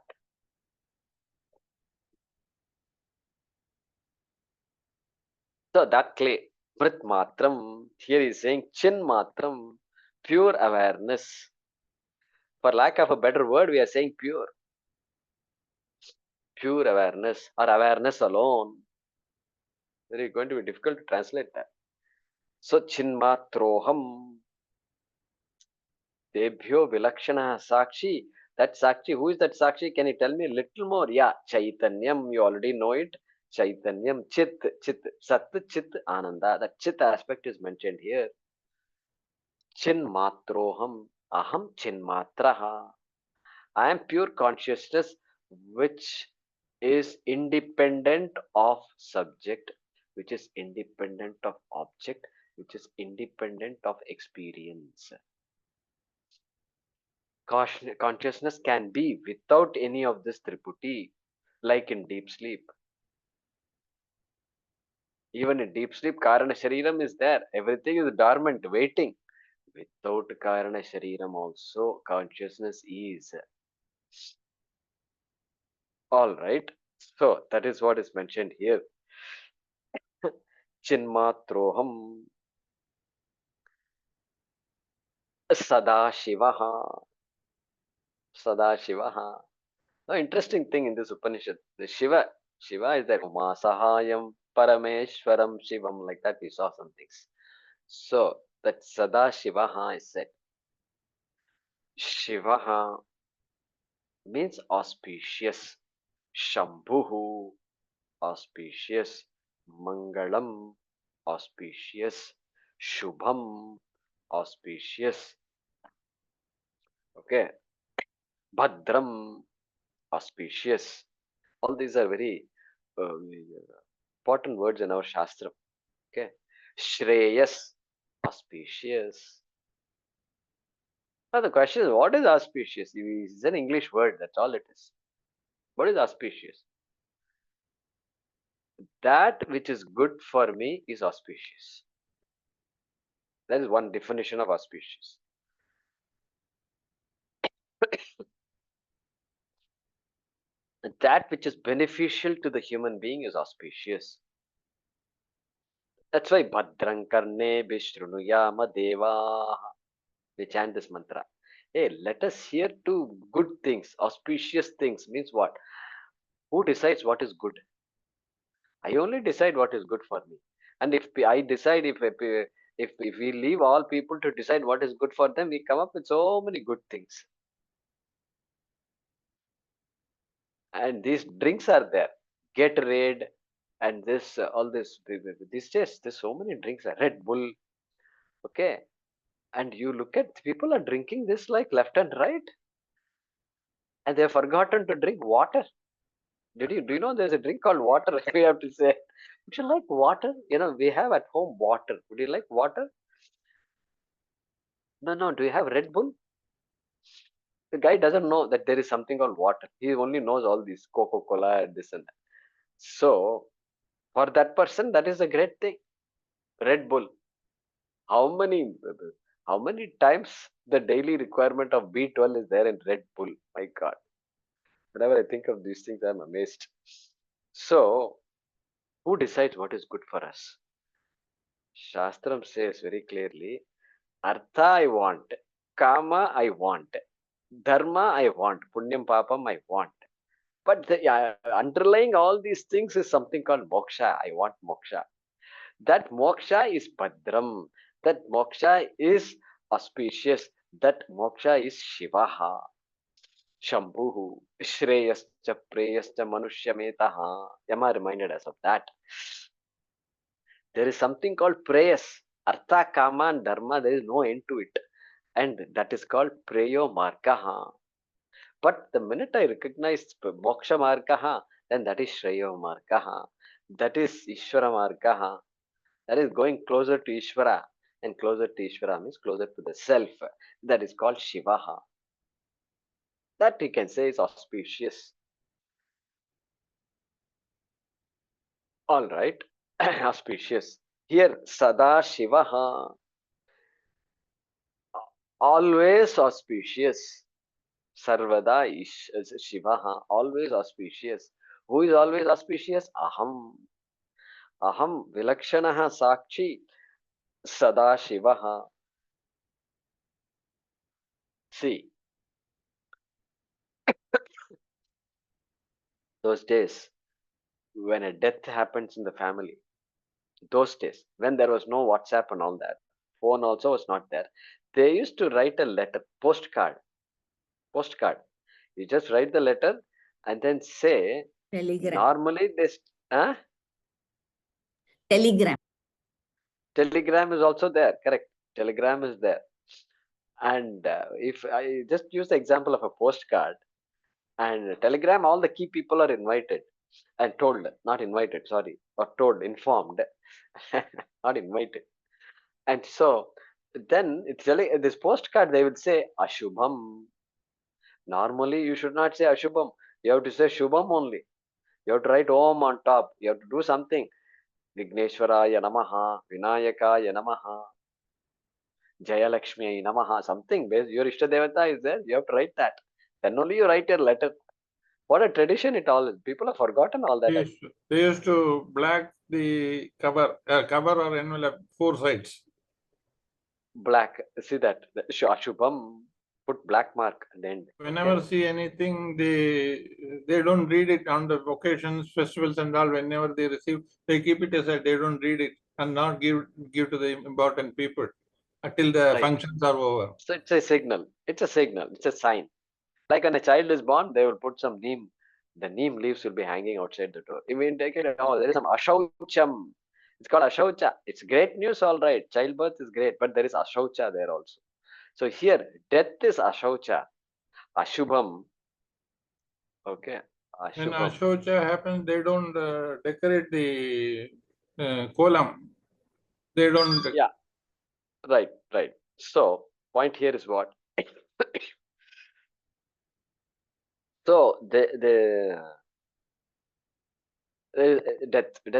So that clay, Mrit Matram, here is saying Chin Matram, pure awareness. For lack of a better word, we are saying pure. Pure awareness or awareness alone. It is going to be difficult to translate that. So Chinmatroham, Debhyo Vilakshana Sakshi. That Sakshi, who is that Sakshi? Can you tell me a little more? Yeah, Chaitanyam, you already know it. Chaitanyam, Chit, Sat, Chit, Ananda. That Chit aspect is mentioned here. Chinmatroham, Aham Chinmatraha. I am pure consciousness which is independent of subject, which is independent of object, which is independent of experience. Consciousness can be without any of this triputi, like in deep sleep. Even in deep sleep, Karana Shariram is there. Everything is dormant, waiting. Without Karana Shariram also, consciousness is. All right. So that is what is mentioned here. Chinmatroham Sadashivaha. Sadashivaha. No interesting thing in this Upanishad. The Shiva is there. Uma Sahayam Parameshwaram Shivam. Like that we saw some things. So that Sadashivaha is said. Shivaha means auspicious. Shambhuhu, auspicious. Mangalam, auspicious. Shubham, auspicious. Okay. Bhadram, auspicious. All these are very important words in our Shastra. Okay. Shreyas, auspicious. Now the question is, what is auspicious? It's an English word, that's all it is. What is auspicious? That which is good for me is auspicious. That is one definition of auspicious. That which is beneficial to the human being is auspicious. That's why Bhadran Karne Vishrunuyama Deva. We chant this mantra. Hey, let us hear to good things, auspicious things. Means what? Who decides what is good? I only decide what is good for me. And if I decide, if we leave all people to decide what is good for them, we come up with so many good things. And these drinks are there. Gatorade and this all this these days there's so many drinks. Red Bull, okay. And you look at people are drinking this like left and right, and they've forgotten to drink water. Do you know there's a drink called water? We have to say, would you like water? We have at home water. Would you like water? No, no. Do you have Red Bull? The guy doesn't know that there is something called water. He only knows all these Coca-Cola and this and that. So for that person, that is a great thing. Red Bull. How many how many times the daily requirement of B12 is there in Red Bull? My God. Whenever I think of these things, I'm amazed. So who decides what is good for us? Shastram says very clearly, Artha I want, Kama I want, Dharma I want, Punyam Papam I want. But underlying all these things is something called moksha. I want moksha. That moksha is Bhadram. That moksha is auspicious. That moksha is Shivaha. Shambhuhu. Shreyascha Preyascha Manushyametaha. Yama reminded us of that. There is something called prayas. Artha, Kama, and Dharma. There is no end to it. And that is called Preyo Margaha. But the minute I recognize Moksha Margaha, then that is Shreyo Margaha. That is Ishvara Margaha. That is going closer to Ishvara. And closer to Ishvara means closer to the self. That is called Shivaha. That we can say is auspicious. All right. Auspicious. Here, Sada Shivaha. Always auspicious. Sarvada Shivaha. Always auspicious. Who is always auspicious? Aham. Aham Vilakshanaha Sakshi Sada Shivaha. See, those days when a death happens in the family, those days when there was no WhatsApp and all that, phone also was not there. They used to write a letter, postcard. You just write the letter and then say, Telegram. normally this, Telegram. Telegram is also there, correct? Telegram is there. And if I just use the example of a postcard and Telegram, all the key people are invited and told, not invited, sorry, or told, informed, not invited. And so then it's this postcard, they will say Ashubham. Normally, you should not say Ashubham. You have to say Shubham only. You have to write Om on top. You have to do something. Vigneshwaraya Namaha, Vinayakaya Namaha, Jayalakshmi Namaha, something. Your Ishtadevata is there. You have to write that. Then only you write your letter. What a tradition it all is. People have forgotten all that. They used to black the cover or envelope 4 sides. Black. See that. Ashubham. Put black mark at the end. Whenever see anything, they don't read it on the occasions, festivals and all. Whenever they receive, they keep it aside. They don't read it and not give to the important people until the functions are over. So it's a signal. It's a signal. It's a sign. Like when a child is born, they will put some neem The neem leaves will be hanging outside the door. Immediately, oh, there is some ashaucham. It's called ashaucha. It's great news, all right. Childbirth is great, but there is ashaucha there also. So here, death is ashaucha, ashubham. Okay, When ashubham. Ashocha happens, they don't decorate the kolam. They don't. Yeah, right, right. So point here is what? So death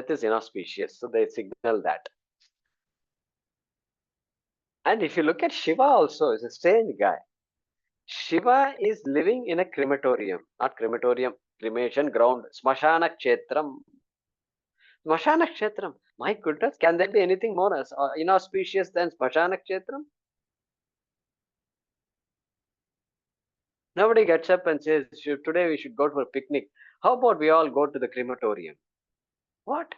is inauspicious. So they signal that. And if you look at Shiva also, is a strange guy. Shiva is living in a crematorium, not crematorium, cremation ground, smashana kshetram. Smashana kshetram. My goodness, can there be anything more inauspicious than smashana kshetram? Nobody gets up and says, today we should go for a picnic. How about we all go to the crematorium? What?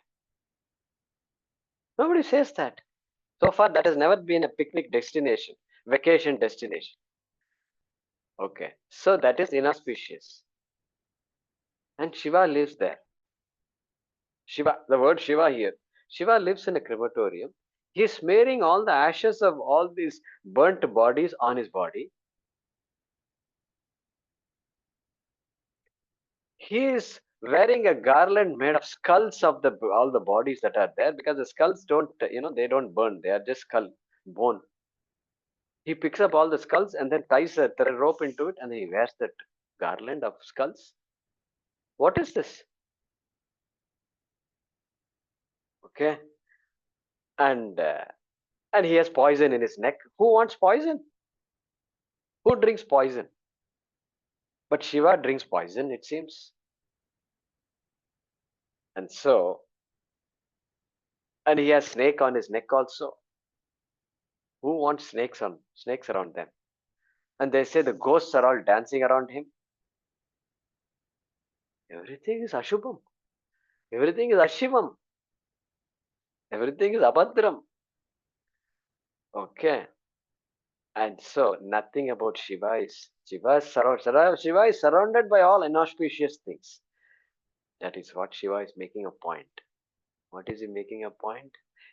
Nobody says that. So far, that has never been a picnic destination, vacation destination. Okay, so that is inauspicious. And Shiva lives there. Shiva, the word Shiva here. Shiva lives in a crematorium. He is smearing all the ashes of all these burnt bodies on his body. He is wearing a garland made of skulls of all the bodies that are there, because the skulls don't, they don't burn. They are just skull, bone. He picks up all the skulls and then ties a thread rope into it, and he wears that garland of skulls. What is this? Okay, and he has poison in his neck. Who wants poison? Who drinks poison? But Shiva drinks poison, it seems. And so, and he has snake on his neck also. Who wants snakes around them? And they say the ghosts are all dancing around him. Everything is Ashubham. Everything is Ashivam. Everything is Abhadram. Okay. And so nothing about Shiva is Shiva is surrounded by all inauspicious things. That is what Shiva is making a point. What is he making a point?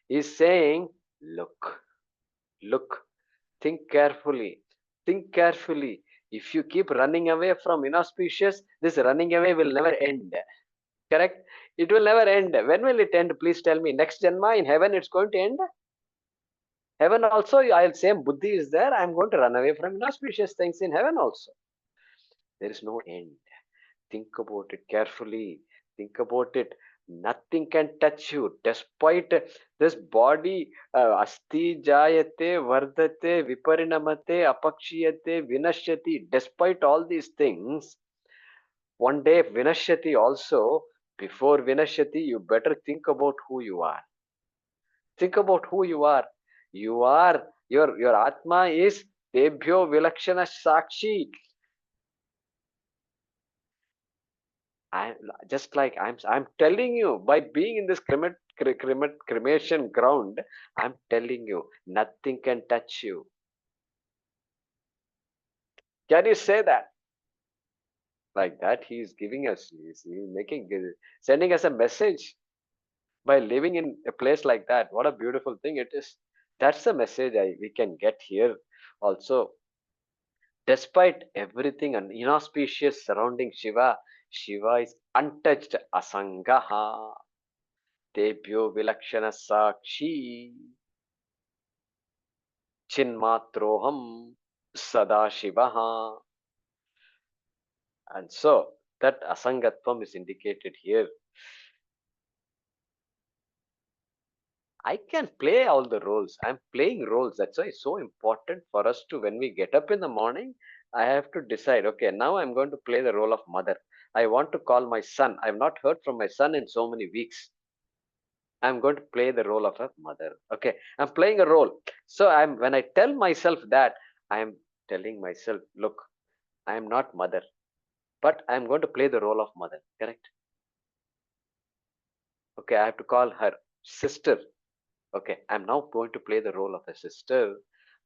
He's saying, look, think carefully. Think carefully. If you keep running away from inauspicious, this running away will never end. Correct? It will never end. When will it end? Please tell me. Next Janma in heaven, it's going to end. Heaven also, I'll say Buddhi is there. I'm going to run away from inauspicious things in heaven also. There is no end. Think about it carefully. Think about it. Nothing can touch you despite this body. Asti jayate, vardate, viparinamate, apakshiyate, vinashyati. Despite all these things, one day vinashyati also. Before vinashyati, you better think about who you are. Think about who you are. You are, your Atma is Tebhyo Vilakshana Sakshi. I just like I'm telling you, by being in this cremation ground, I'm telling you, nothing can touch you. Can you say that? Like that, he's giving us, he's sending us a message by living in a place like that. What a beautiful thing it is. That's the message we can get here also. Despite everything inauspicious surrounding Shiva, Shiva is untouched, asangaha, tebhyo vilakshana sakshi, chinmatroham, sadashivaha. And so that asangatvam is indicated here. I can play all the roles. I'm playing roles. That's why it's so important for us to, when we get up in the morning, I have to decide, okay, now I'm going to play the role of mother. I want to call my son. I've not heard from my son in so many weeks. I'm going to play the role of a mother. Okay, I'm playing a role. So when I tell myself that, I'm telling myself, look, I'm not mother, but I'm going to play the role of mother. Correct? Okay, I have to call her sister. Okay, I'm now going to play the role of a sister.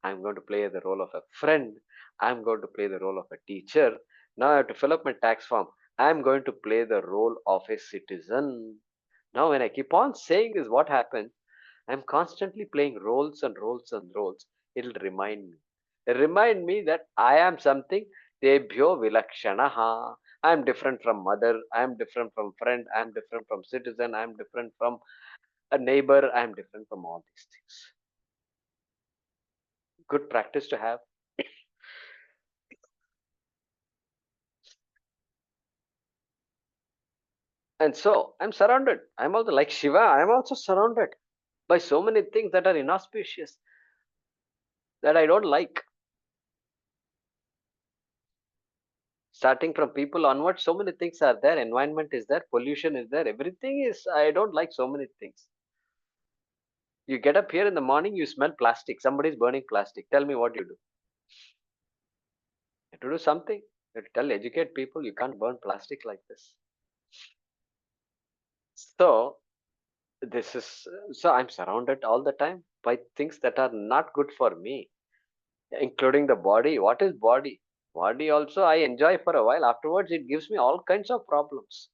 I'm going to play the role of a friend. I'm going to play the role of a teacher. Now I have to fill up my tax form. I'm going to play the role of a citizen. Now, when I keep on saying this, what happens? I'm constantly playing roles and roles and roles. It'll remind me. Remind me that I am something. Tebhyo vilakshanaha. I'm different from mother. I'm different from friend. I'm different from citizen. I'm different from a neighbor. I'm different from all these things. Good practice to have. And so I'm surrounded. I'm also like Shiva. I'm also surrounded by so many things that are inauspicious, that I don't like. Starting from people onward, so many things are there. Environment is there, pollution is there, everything is. I don't like so many things. You get up here in the morning, you smell plastic. Somebody's burning plastic. Tell me what you do. You have to do something. You have to educate people. You can't burn plastic like this. So this is so I'm surrounded all the time by things that are not good for me, including the body. What is body? Body also I enjoy for a while. Afterwards, it gives me all kinds of problems.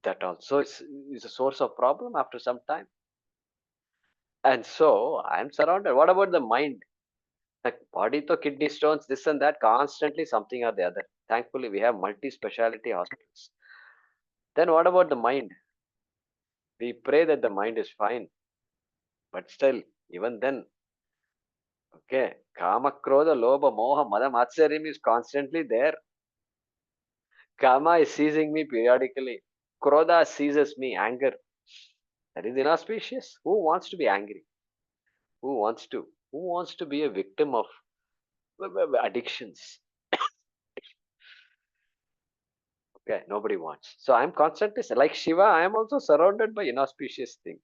That also is a source of problem after some time. And so I'm surrounded. What about the mind? Like body to kidney stones, this and that, constantly something or the other. Thankfully, we have multi-speciality hospitals. Then what about the mind? We pray that the mind is fine, but still, even then, okay, kama, krodha, lobha, moha, mada, matsarim is constantly there. Kama is seizing me periodically. Krodha seizes me, anger. That is inauspicious. Who wants to be angry? Who wants to? Who wants to be a victim of addictions? Okay, nobody wants. So I'm constantly like Shiva. I am also surrounded by inauspicious things.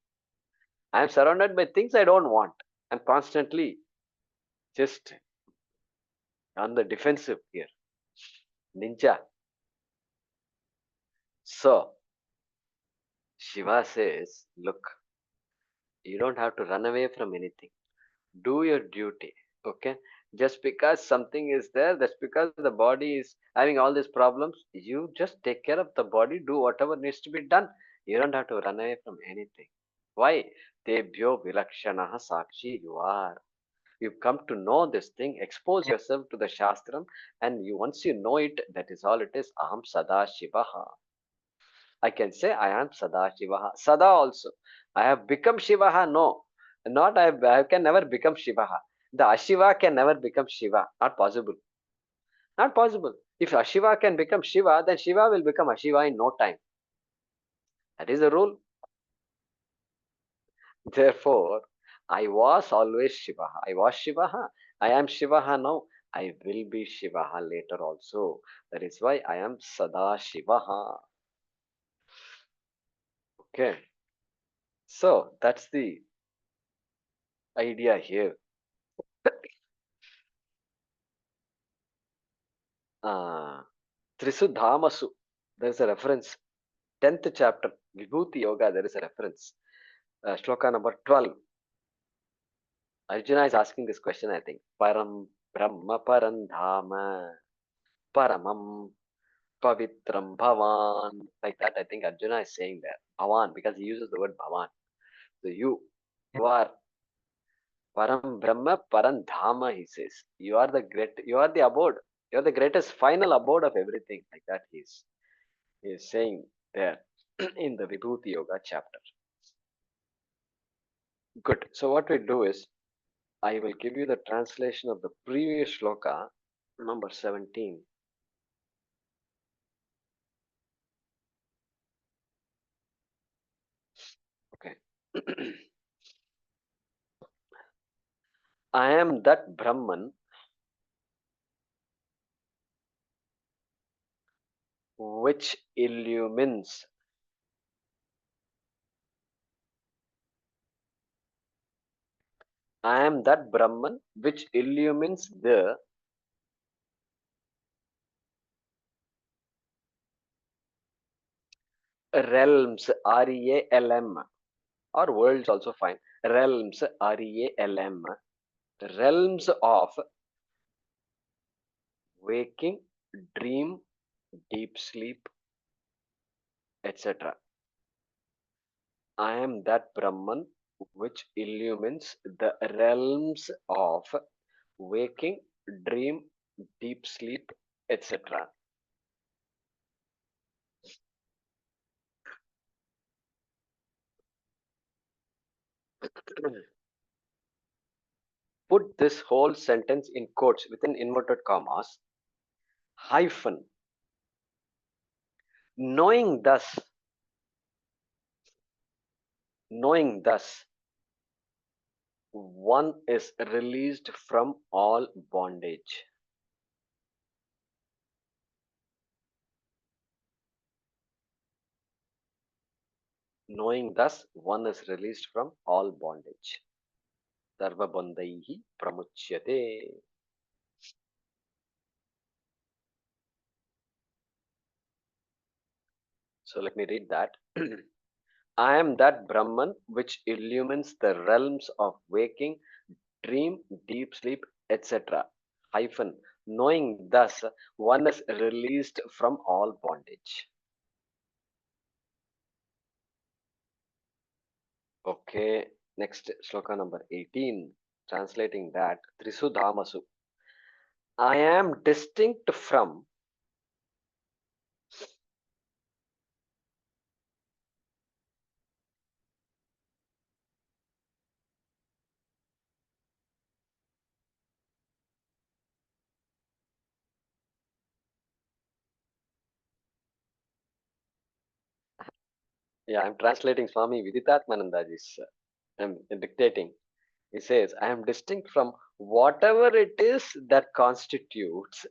I am surrounded by things I don't want. I'm constantly just on the defensive here. Ninja. So Shiva says, look, you don't have to run away from anything. Do your duty. Okay. Just because something is there, that's because the body is having all these problems. You just take care of the body, do whatever needs to be done. You don't have to run away from anything. Why? Tebhyo vilakshanaha sakshi you are. You come to know this thing, expose yourself to the Shastram, and you once you know it, that is all it is. Aham Sada Shivaha. I can say I am Sada Shivaha. Sada also. I have become Shivaha. No, not I can never become Shivaha. The Ashiva can never become Shiva. Not possible. Not possible. If Ashiva can become Shiva, then Shiva will become Ashiva in no time. That is the rule. Therefore, I was always Shivaha. I was Shivaha. I am Shivaha now. I will be Shivaha later also. That is why I am Sada Shivaha. Okay. So that's the idea here. Trisudhamasu. There is a reference. 10th chapter, Vibhuti Yoga, there is a reference. Shloka number 12. Arjuna is asking this question, I think. Param Brahma Parandhama Paramam Pavitram Bhavan. Like that, I think Arjuna is saying there. Bhavan, because he uses the word Bhavan. So you are Param Brahma Parandhama, he says. You are the abode. You are the greatest final abode of everything. Like that he is saying there in the Vibhuti Yoga chapter. Good. So what we do is, I will give you the translation of the previous shloka, number 17. Okay. I am that Brahman which illumines. I am that Brahman which illumines the realms, R-E-A-L-M, or worlds also fine. Realms, R-E-A-L-M, realms of waking, dream, deep sleep, etc. I am that Brahman which illumines the realms of waking, dream, deep sleep, etc. Put this whole sentence in quotes within inverted commas, hyphen, knowing thus, one is released from all bondage. Knowing thus, one is released from all bondage. Sarvabandhaihi pramuchyate. So let me read that. I am that Brahman which illumines the realms of waking, dream, deep sleep, etc. Hyphen. Knowing thus, one is released from all bondage. Okay, next sloka number 18. Translating that, Trisudhamasu. I am distinct from Yeah, I'm translating Swami Viditatmanandaji's. I'm dictating. He says, I am distinct from whatever it is that constitutes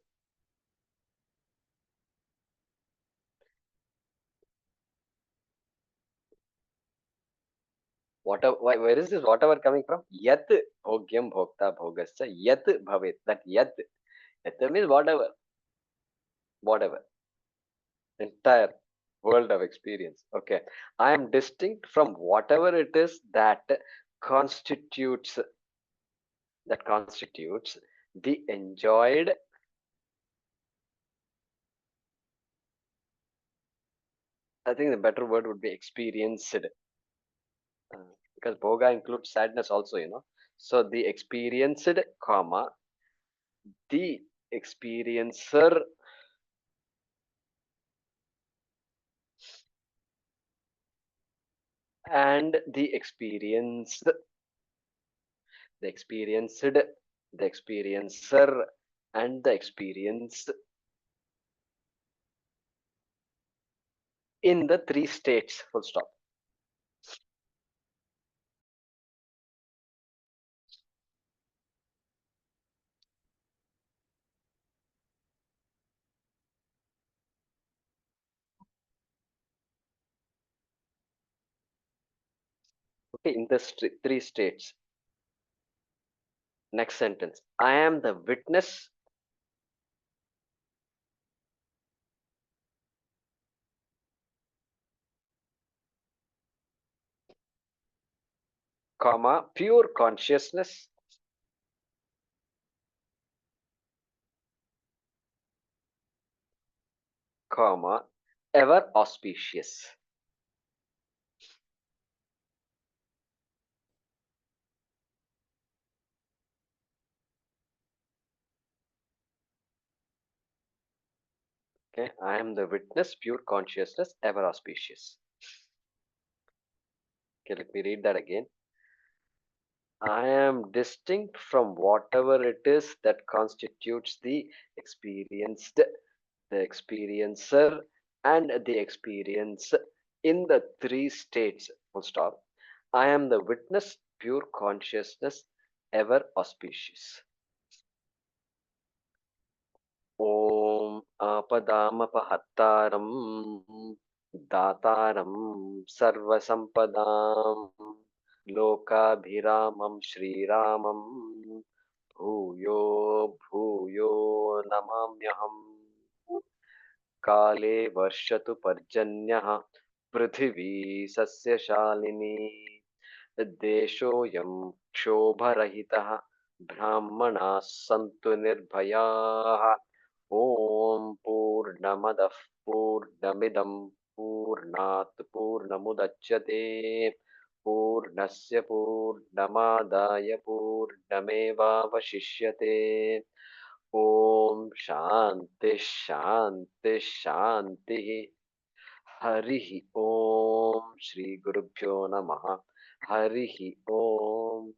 whatever. Where is this whatever coming from? Yat bhogyam bhokta bhogasya yat bhavet. That yat. Yat means whatever. Whatever. Entire world of experience. Okay. I am distinct from whatever it is constitutes that constitutes the enjoyed. I think the better word would be experienced. Because bhoga includes sadness also, So the experienced, comma, the experiencer, and the experienced, the experienced, the experiencer, and the experience in the three states, full stop. Okay, in the three states. Next sentence. I am the witness, comma, pure consciousness, comma, ever auspicious. Okay, I am the witness, pure consciousness, ever auspicious. Okay, let me read that again. I am distinct from whatever it is that constitutes the experienced, the experiencer, and the experience in the three states. Full stop. I am the witness, pure consciousness, ever auspicious. Om Apadamapahattaram Dataram Sarvasampadam Lokabhiramam Shriramam Bhuyo Bhuyo Namamyaham Kale Varshatu Parjanyah Prithvi Sasyashalini Deshoyam Kshobarahitah Brahmana Santu Nirbhayaः Om Purnamadah Purnamidam पूर्णात् पूर्णमुदच्यते पूर्णस्य पूर्णमादाय पूर्णमेवावशिष्यते ॐ शान्ति शान्ति शान्तिः हरिः ॐ श्री गुरुभ्यो नमः हरिः ॐ